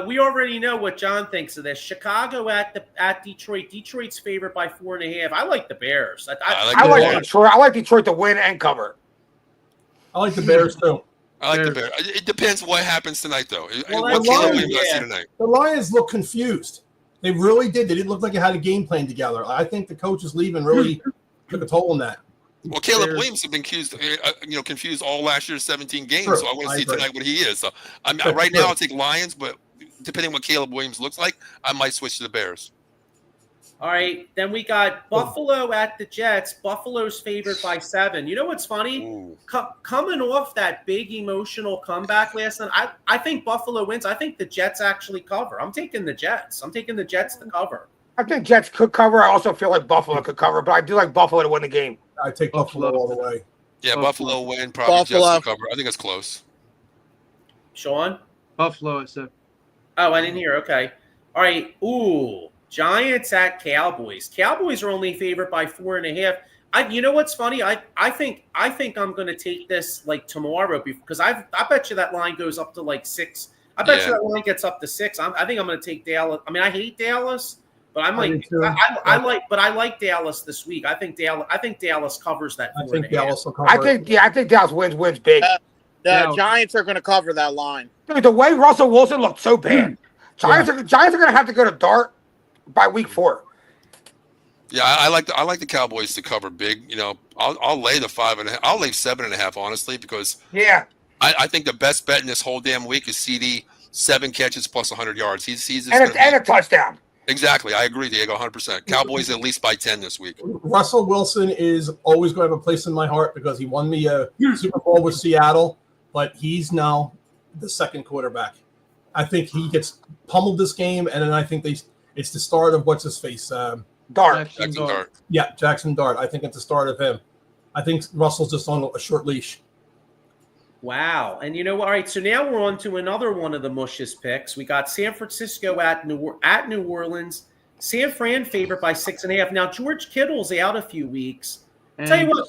We already know what John thinks of this. Chicago at Detroit. Detroit's favored by 4.5. I like the Bears. I like Detroit. I like Detroit to win and cover. I like the Bears too. I like the Bears. It depends what happens tonight, though. Well, the Lions look confused. They really did. They didn't look like they had a game plan together. I think the coaches leaving really took a toll on that. Well, Caleb Williams has been confused all last year's 17 games. True. So I want to see tonight what he is. So right now I'll take Lions, but depending on what Caleb Williams looks like, I might switch to the Bears. All right. Then we got Buffalo at the Jets. Buffalo's favored by 7. You know what's funny? Coming off that big emotional comeback last night, I think Buffalo wins. I think the Jets actually cover. I'm taking the Jets. I'm taking the Jets to cover. I think Jets could cover. I also feel like Buffalo could cover, but I do like Buffalo to win the game. I take Buffalo all the way. Yeah, Buffalo win. Probably Jets to cover. I think it's close. Sean? Buffalo, I said. Oh, I didn't hear. Okay. All right. Ooh. Giants at Cowboys. Cowboys are only favored by 4.5. You know what's funny? I think I'm going to take this like tomorrow because I bet you that line goes up to like 6. I bet you that line gets up to 6. I think I'm going to take Dallas. I mean, I hate Dallas, but I like Dallas this week. I think Dallas covers that. I think Dallas will cover. I think Dallas wins big. The Giants are going to cover that line. Dude, the way Russell Wilson looked so bad. Giants are going to have to go to Dart by week 4. Yeah, I like the Cowboys to cover big. You know, I'll lay the 5.5. I'll lay 7.5 honestly because I think the best bet in this whole damn week is CD 7 catches plus 100 yards. He's and a touchdown. Exactly, I agree, Diego, 100%. Cowboys at least by 10 this week. Russell Wilson is always going to have a place in my heart because he won me a Super Bowl with Seattle, but he's now the second quarterback. I think he gets pummeled this game, and then I think it's the start of what's his face, Dart. Jackson Dart. Yeah, Jackson Dart. I think it's the start of him. I think Russell's just on a short leash. Wow. And you know what? All right, so now we're on to another one of the Mush's picks. We got San Francisco at New Orleans. San Fran favored by 6.5. Now, George Kittle's out a few weeks. And Tell you what,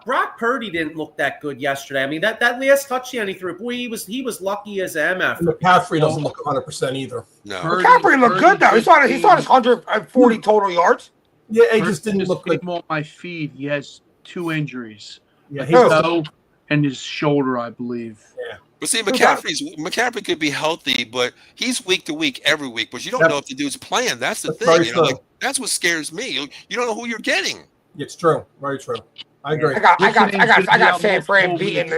Brock Purdy didn't look that good yesterday. I mean, that last touchdown he threw, boy, he was lucky as a MF. And McCaffrey doesn't look 100% either. No. McCaffrey looked good though. He saw his 140 total yards. Yeah, he just didn't look good. Came on my feed. He has 2 injuries. Yeah, Oh. Toe and his shoulder, I believe. Yeah. But see, McCaffrey could be healthy, but he's week to week every week. But you don't know if the dude's playing. That's the thing. You know, like, that's what scares me. You don't know who you're getting. It's true. Very true. I agree. I got San Fran beating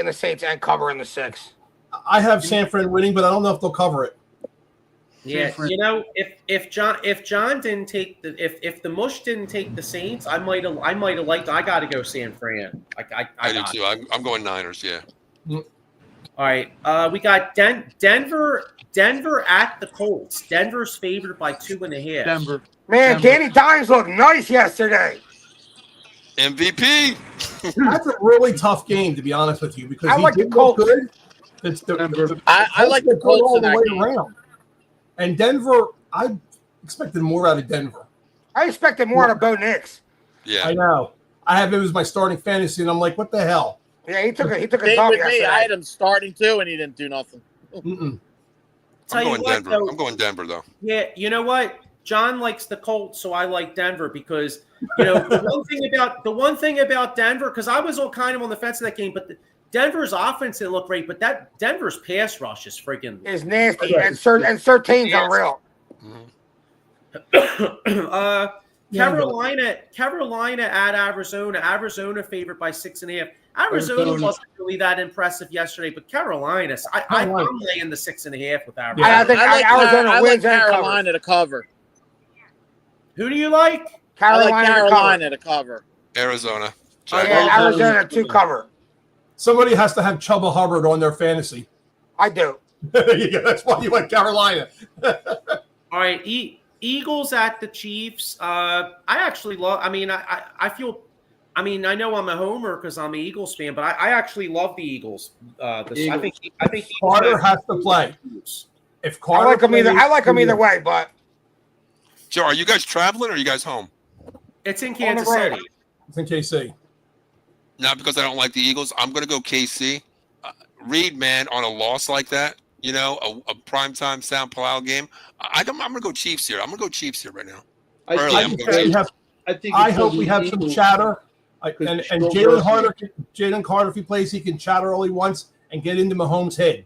the Saints and covering the 6. I have San Fran winning, but I don't know if they'll cover it. Yeah, you know, if John didn't take if the mush didn't take the Saints, I might have liked. I got to go San Fran. I do too. I'm going Niners. Yeah. All right. We got Denver at the Colts. Denver's favored by 2.5. Denver. Man, Danny Dimes looked nice yesterday. MVP. That's a really tough game, to be honest with you, because I like the Colts. Good. I like the Colts all in the that way game. around. And Denver, I expected more out of Denver. I expected more out of Bo Nix. Yeah. I know. I have him as my starting fantasy, and I'm like, what the hell? Yeah, he took a Same dump with me. yesterday. I had him starting too, and he didn't do nothing. Mm-mm. Tell I'm you going what, Denver. though, I'm going Denver though. yeah, you know what? John likes the Colts, so I like Denver because the one thing about Denver, because I was all kind of on the fence of that game, but Denver's offense didn't look great, but that Denver's pass rush is freaking It's nasty, and Surtain's unreal. Carolina at Arizona. Arizona favored by 6.5. Arizona wasn't really that impressive yesterday, but Carolina, I'm laying the 6.5 with Arizona. I think Arizona wins and Carolina to cover. Who do you like? I like Carolina to cover. Arizona. Yeah, Arizona to cover. Somebody has to have Chubba Hubbard on their fantasy. I do. Yeah, that's why you went Carolina. All right, Eagles at the Chiefs. I actually love. I mean, I feel. I mean, I know I'm a homer because I'm an Eagles fan, but I actually love the Eagles. I think Carter has to play. If Carter, I like him either way, but Joe, are you guys traveling or are you guys home? It's in Kansas City. It's in KC. Not because I don't like the Eagles. I'm going to go KC. Reed, man, on a loss like that, a primetime Sam Palau game, I'm going to go Chiefs here. I'm going to go Chiefs here right now. I hope we have some chatter. And Jalen Carter, if he plays, he can chatter all he wants and get into Mahomes' head.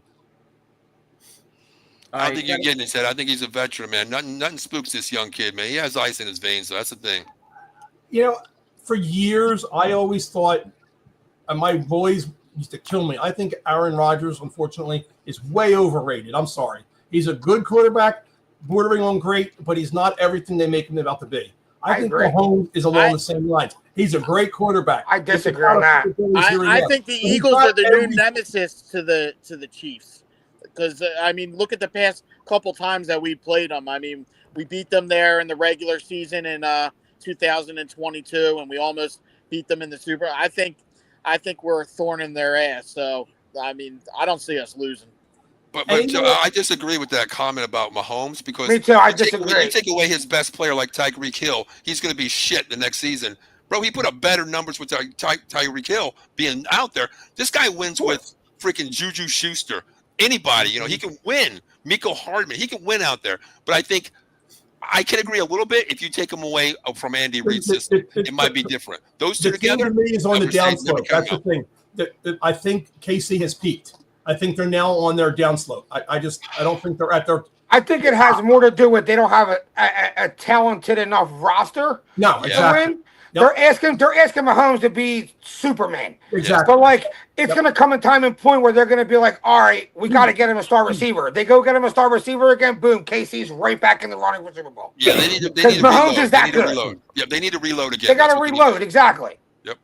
I don't think you're getting his head. I think he's a veteran, man. Nothing spooks this young kid, man. He has ice in his veins, so that's the thing. For years, I always thought, and my boys used to kill me, I think Aaron Rodgers, unfortunately, is way overrated. I'm sorry. He's a good quarterback, bordering on great, but he's not everything they make him out to be. I think Mahomes is along the same lines. He's a great quarterback. I disagree on that. I think the Eagles are the new nemesis to the Chiefs. Because, look at the past couple times that we played them. We beat them there in the regular season in 2022, and we almost beat them in the Super. I think we're a thorn in their ass. So, I don't see us losing. But Joe, I disagree with that comment about Mahomes because me too. I disagree. When you take away his best player like Tyreek Hill, he's going to be shit the next season. Bro, he put up better numbers with Tyreek Hill being out there. This guy wins with freaking Juju Schuster. Anybody, he can win. Miko Hardman, he can win out there. But I think I can agree a little bit if you take him away from Andy Reid's system. It might be different. Those two together. The team to me is on the downslope. That's the thing. I think KC has peaked. I think they're now on their downslope. I don't think they're at their. I think it has more to do with they don't have a talented enough roster. No, exactly. To win. Yep. They're asking Mahomes to be Superman. Exactly. But it's going to come a time and point where they're going to be like, all right, we got to get him a star receiver. They go get him a star receiver again. Boom, KC's right back in the running for Super Bowl. Yeah, they need to Mahomes reload. is that good. Yeah, they need to reload again. They got to reload exactly. Yep.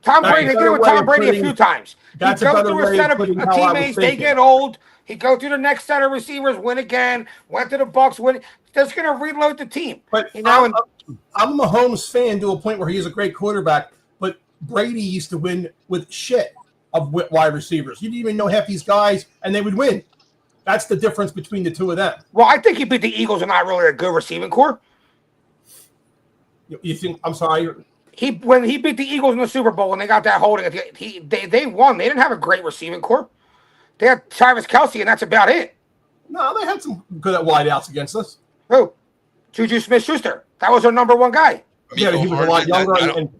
Tom Brady, they did it with Tom Brady a few times. He goes through a set of teammates. They get old. He goes through the next set of receivers, win again. Went to the Bucs, win. That's going to reload the team. But I'm a Mahomes fan to a point where he is a great quarterback. But Brady used to win with shit of wide receivers. You didn't even know half these guys, and they would win. That's the difference between the two of them. Well, I think he beat the Eagles and not really a good receiving core. You think? I'm sorry. When he beat the Eagles in the Super Bowl and they got that holding, they won. They didn't have a great receiving corps. They had Travis Kelce, and that's about it. No, they had some good wideouts against us. Who? Juju Smith-Schuster. That was their number one guy. Yeah, he was a lot younger. I don't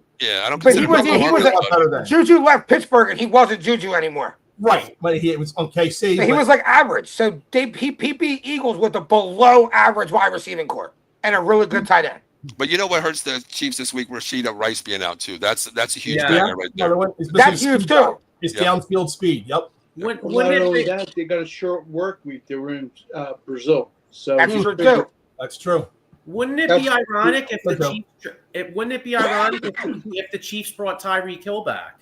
But he consider was a lot better than Juju left Pittsburgh, and he wasn't Juju anymore. right. But he was on KC. He was like average. So he beat Eagles with a below average wide receiving corps and a really good tight end. But you know what hurts the Chiefs this week? Rashida Rice being out too. That's a huge Yeah. banger right there. That's huge too. His downfield speed. Yep. When Not it only be- that, they got a short work week. They were in Brazil, so That's true too. That's true. Wouldn't it be ironic if the Chiefs? Wouldn't it be ironic if the Chiefs brought Tyreek Hill back?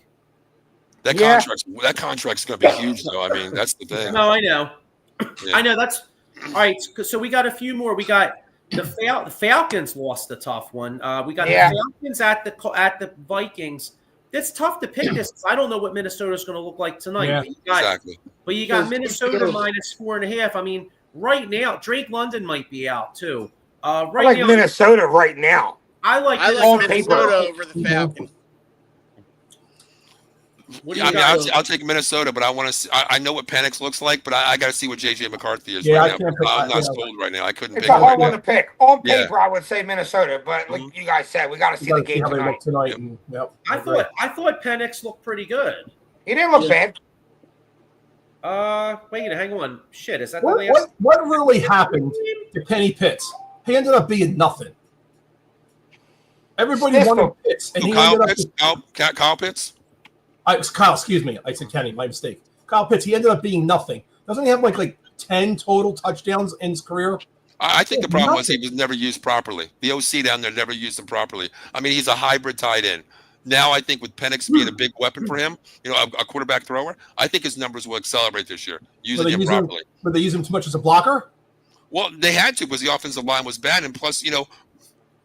That contract's going to be huge, though. I mean, that's the thing. No, I know. Yeah. I know. That's all right. So we got a few more. We got the Falcons lost a tough one. We got the Falcons at the Vikings. It's tough to pick this. I don't know what Minnesota's going to look like tonight. Yeah. But you got Minnesota minus 4.5. I mean, right now Drake London might be out too. I like Minnesota right now. I like Minnesota over the Falcons. I'll take Minnesota, but I want to see. I know what Penix looks like, but I got to see what JJ McCarthy is right now. I'm not sold right now. I couldn't It's pick a hard right one now. to pick. On paper, I would say Minnesota, but like you guys said, we got to see the game tonight. I thought Penix looked pretty good. He didn't look bad. Wait, hang on. Shit, is that what, the last? What really happened to Kenny Pitts? He ended up being nothing. Everybody wanted Pitts, and he Kyle ended up. Pitts? Kyle Pitts? It was Kyle, excuse me. I said Kenny, my mistake. Kyle Pitts, he ended up being nothing. Doesn't he have like 10 total touchdowns in his career? I think the problem was he was never used properly. The OC down there never used him properly. I mean, he's a hybrid tight end. Now I think with Penix being a big weapon for him, a quarterback thrower, I think his numbers will accelerate this year, using him properly. But they use him too much as a blocker? Well, they had to because the offensive line was bad, and plus,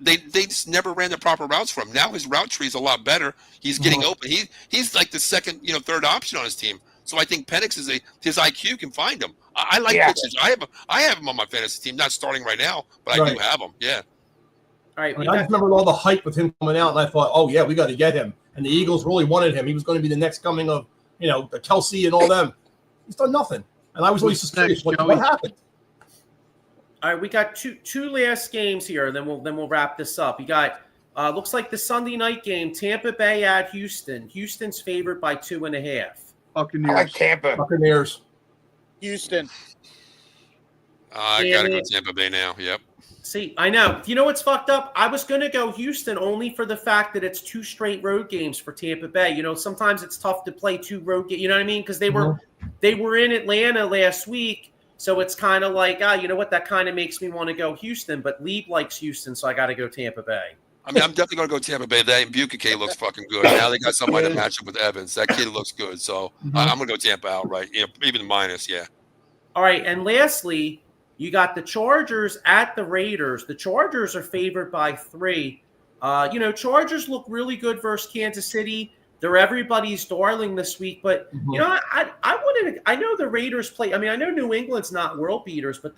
they just never ran the proper routes for him. Now his route tree is a lot better. He's getting open. He's like the second, third option on his team. So I think Penix his IQ can find him. I like pitches. I have him on my fantasy team, not starting right now, but I do have him. Yeah. All right. I just remember all the hype with him coming out, and I thought, oh yeah, we got to get him. And the Eagles really wanted him. He was going to be the next coming of, the Kelsey and all them. He's done nothing, and I was always just curious what happened. All right, we got two last games here, and then we'll wrap this up. You got looks like the Sunday night game, Tampa Bay at Houston. Houston's favored by 2.5. Buccaneers. I like Tampa. Buccaneers. Houston. I gotta go Tampa Bay now. Yep. See, I know. You know what's fucked up? I was going to go Houston only for the fact that it's 2 straight road games for Tampa Bay. Sometimes it's tough to play 2 road games. You know what I mean? Because they were in Atlanta last week. So it's kind of like, you know what? That kind of makes me want to go Houston, but Lieb likes Houston, so I got to go Tampa Bay. I mean, I'm definitely going to go Tampa Bay. That Bukake looks fucking good. Now they got somebody to match up with Evans. That kid looks good. So I'm going to go Tampa outright. Even minus, yeah. All right, and lastly, you got the Chargers at the Raiders. The Chargers are favored by 3. Chargers look really good versus Kansas City. They're everybody's darling this week, but I know the Raiders play. I mean, I know New England's not world beaters, but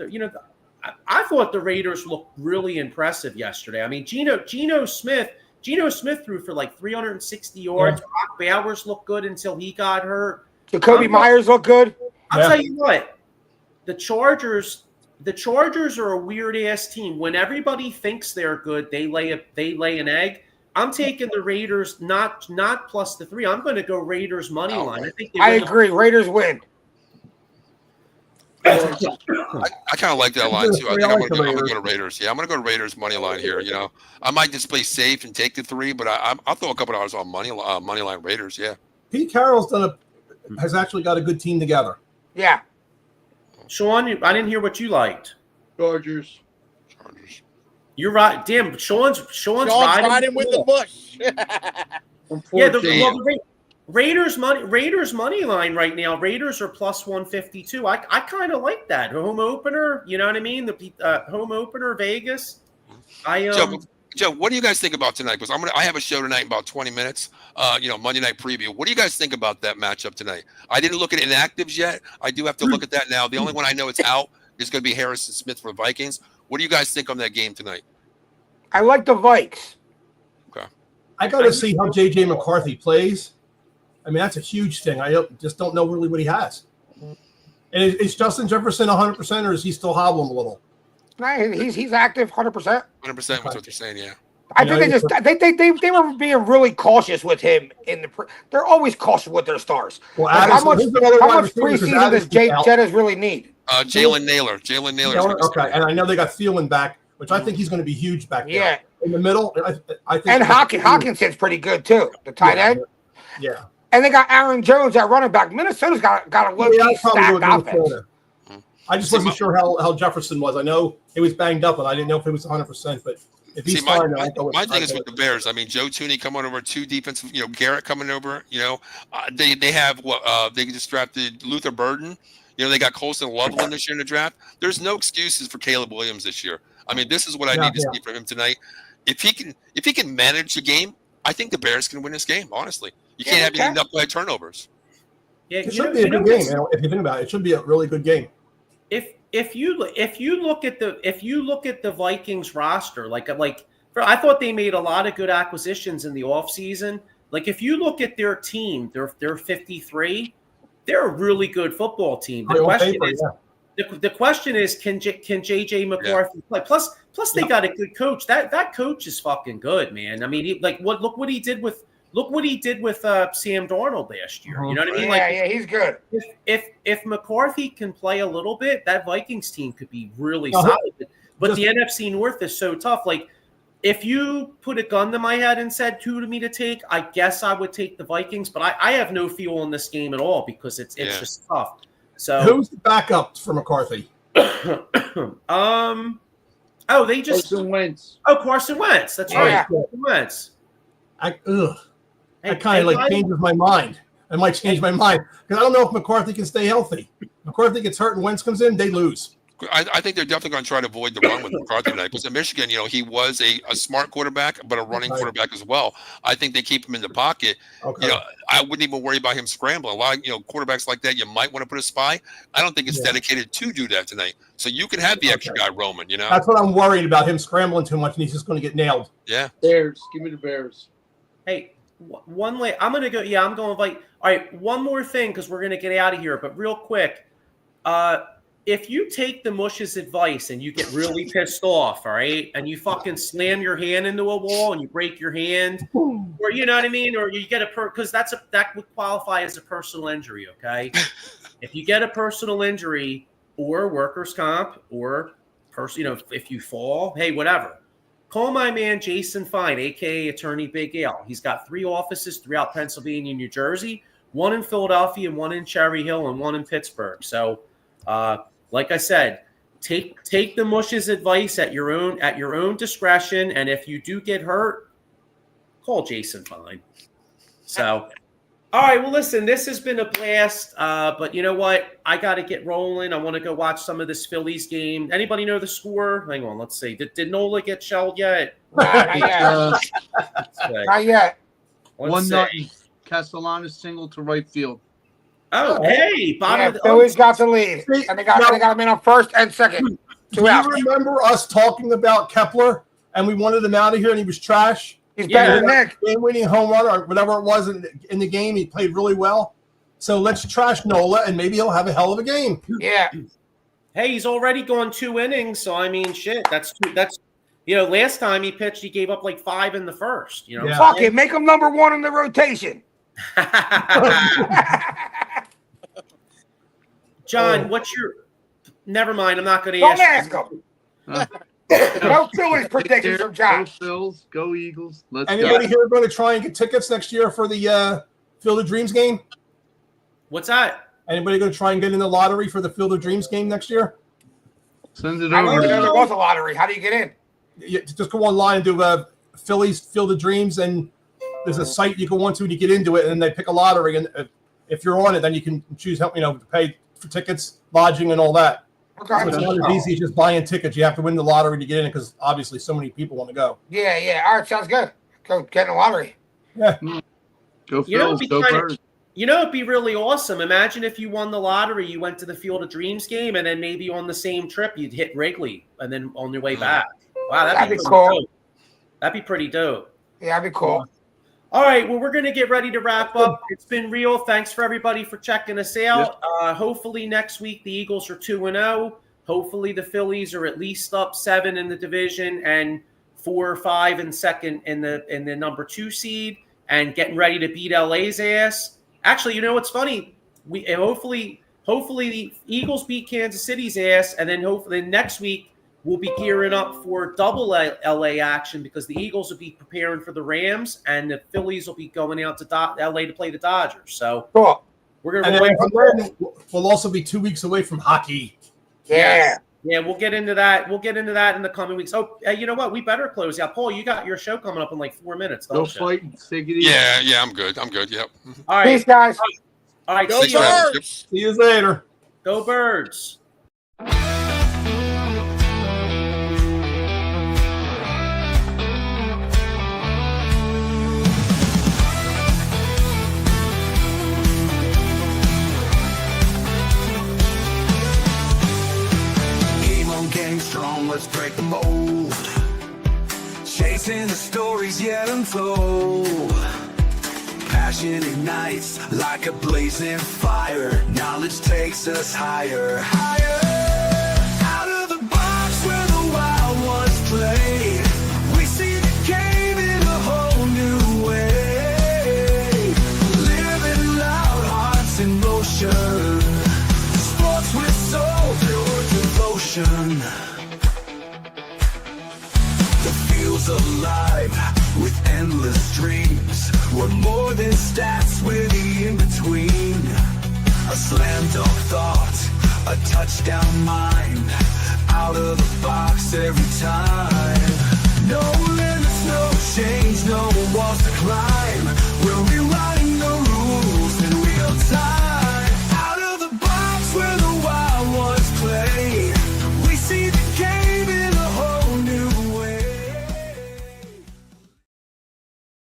I thought the Raiders looked really impressive yesterday. I mean, Geno Smith threw for like 360 yards. Brock Bowers looked good until he got hurt. Jacoby Myers looked good. I'll tell you what, the Chargers are a weird ass team. When everybody thinks they're good, they lay an egg. I'm taking the Raiders, not plus the 3. I'm going to go Raiders money line. I agree. Raiders win. I kind of like that line too. I think I'm going to go to Raiders. Yeah, I'm going to go to Raiders money line here. I might just play safe and take the 3, but I'll throw a couple dollars on money line Raiders. Yeah. Pete Carroll's has actually got a good team together. Yeah. Sean, I didn't hear what you liked. Chargers. You're right. Damn, Sean's riding with the bush. Yeah, the Raiders money line right now. Raiders are plus 152. I kind of like that home opener. You know what I mean? The home opener, Vegas. Joe, what do you guys think about tonight? Because I have a show tonight in about 20 minutes. Monday night preview. What do you guys think about that matchup tonight? I didn't look at inactives yet. I do have to look at that now. The only one I know it's out is going to be Harrison Smith for the Vikings. What do you guys think on that game tonight? I like the Vikes. I got to see how J.J. McCarthy plays. I mean, that's a huge thing. Just don't know really what he has. And is Justin Jefferson 100%, or is he still hobbling a little? No, he's active 100%. 100% was what they're saying. Yeah. I think they were being really cautious with him they're always cautious with their stars. Well, Like, how much preseason does Jettas really need? Jalen Naylor. Okay, and I know they got Thielen back, which I think he's going to be huge back there. Yeah. In the middle, I think. And Hawkinson's pretty good too, the tight end. Yeah. And they got Aaron Jones at running back. Minnesota's got a low-key stacked offense. I just wasn't sure how Jefferson was. I know he was banged up, and I didn't know if he was 100%. But if he's fine, my thing is with the Bears. I mean, Joe Tooney coming over, 2 defensive. Garrett coming over. They have they just drafted Luther Burden. They got Colson Loveland this year in the draft. There's no excuses for Caleb Williams this year. I mean, this is what I need to see from him tonight. If he can manage the game, I think the Bears can win this game. Honestly, you can't have any knucklehead turnovers. Yeah, it should be a good game. If you think about it, it should be a really good game. If you look at the Vikings roster, I thought they made a lot of good acquisitions in the offseason. Like if you look at their team, they're 53. They're a really good football team. The question is, can JJ McCarthy play? Plus they got a good coach. That coach is fucking good, man. I mean, look what he did with Sam Darnold last year. You know what I mean? Yeah, he's good. If McCarthy can play a little bit, that Vikings team could be really solid. But the NFC North is so tough. Like, if you put a gun to my head and said who to me to take, I guess I would take the Vikings. But I have no feel in this game at all because it's just tough. So who's the backup for McCarthy? They just Carson Wentz. Carson Wentz. That's right. Carson Wentz. That kind of changes my mind. It might change my mind because I don't know if McCarthy can stay healthy. McCarthy gets hurt and Wentz comes in, they lose. I think they're definitely going to try to avoid the run with McCarthy tonight. Because in Michigan, he was a smart quarterback, but a running quarterback as well. I think they keep him in the pocket. Okay. I wouldn't even worry about him scrambling. A lot of quarterbacks like that, you might want to put a spy. I don't think it's dedicated to do that tonight. So you can have the extra guy roaming. That's what I'm worried about, him scrambling too much and he's just going to get nailed. Yeah. Bears, give me the Bears. Hey, one way I'm going to go. Yeah, I'm going to invite. All right, one more thing because we're going to get out of here. But real quick, if you take the Mush's advice and you get really pissed off, all right, and you fucking slam your hand into a wall and you break your hand, or you know what I mean, or you get because that would qualify as a personal injury, okay? If you get a personal injury or workers' comp or if you fall, hey, whatever. Call my man Jason Fine, aka Attorney Big Al. He's got 3 offices throughout Pennsylvania and New Jersey, 1 in Philadelphia, 1 in Cherry Hill, and 1 in Pittsburgh. So. Like I said, take the Mush's advice at your own discretion, and if you do get hurt, call Jason Fine. So, all right. Well, listen, this has been a blast. But you know what? I got to get rolling. I want to go watch some of this Phillies game. Anybody know the score? Hang on. Let's see. Did Nola get shelled yet? Not yet. Not yet. 1-0. Castellanos single to right field. Oh, hey, Phillies got the lead, and they got him in on first and second. Do you remember us talking about Kepler, and we wanted him out of here, and he was trash? He's better than Nick. Game-winning home run or whatever it was in the game. He played really well. So let's trash Nola, and maybe he'll have a hell of a game. Yeah. Hey, he's already gone 2 innings, so I mean, shit. That's last time he pitched, he gave up like 5 in the first. Fuck it, make him number 1 in the rotation. John, what's your? Never mind. I'm not going to ask. Don't ask him. No Phillies predictions from John. Go Phils, go Eagles. Anybody here going to try and get tickets next year for the Field of Dreams game? What's that? Anybody going to try and get in the lottery for the Field of Dreams game next year? Send it over. I didn't know there to was a lottery. How do you get in? You just go online and do Phillies Field of Dreams, and there's a site you go on to get into it, and then they pick a lottery, and if you're on it, then you can choose to pay for tickets, lodging, and all that. Okay. So it's not as easy as just buying tickets. You have to win the lottery to get in because obviously so many people want to go. Yeah. All right, sounds good. Go get in the lottery. Yeah. Go Phils, go Birds. It'd be really awesome. Imagine if you won the lottery, you went to the Field of Dreams game, and then maybe on the same trip you'd hit Wrigley, and then on your way back. Wow, that'd be cool. Dope. That'd be pretty dope. Yeah, that'd be cool. All right, well, we're going to get ready to wrap up. It's been real. Thanks for everybody for checking us out. Hopefully next week the Eagles are 2-0. Hopefully the Phillies are at least up 7 in the division and 4 or 5 in second in the number 2 seed and getting ready to beat LA's ass. Actually, you know what's funny? We hopefully the Eagles beat Kansas City's ass, and then hopefully next week we'll be gearing up for double LA action because the Eagles will be preparing for the Rams and the Phillies will be going out to LA to play the Dodgers. So Cool. we're going And to then from there, we'll also be 2 weeks away from hockey. Yeah. Yeah, we'll get into that. We'll get into that in the coming weeks. Oh, you know what? We better close out. Paul, you got your show coming up in like 4 minutes. Go fight and take it easy. Yeah, I'm good. Yep. All right. Peace, guys. All right. Go See you. Birds! See you later. Go Birds. Game strong, let's break the mold. Chasing the stories yet untold. Passion ignites like a blazing fire. Knowledge takes us higher, higher. Out of the box where the wild ones play. We see the game in a whole new way. Living loud, hearts in motion. Sports with soul, pure devotion. The field's alive with endless dreams. We're more than stats, we're the in-between. A slam dunk thought, a touchdown mind. Out of the box every time. No limits, no change, no walls to climb.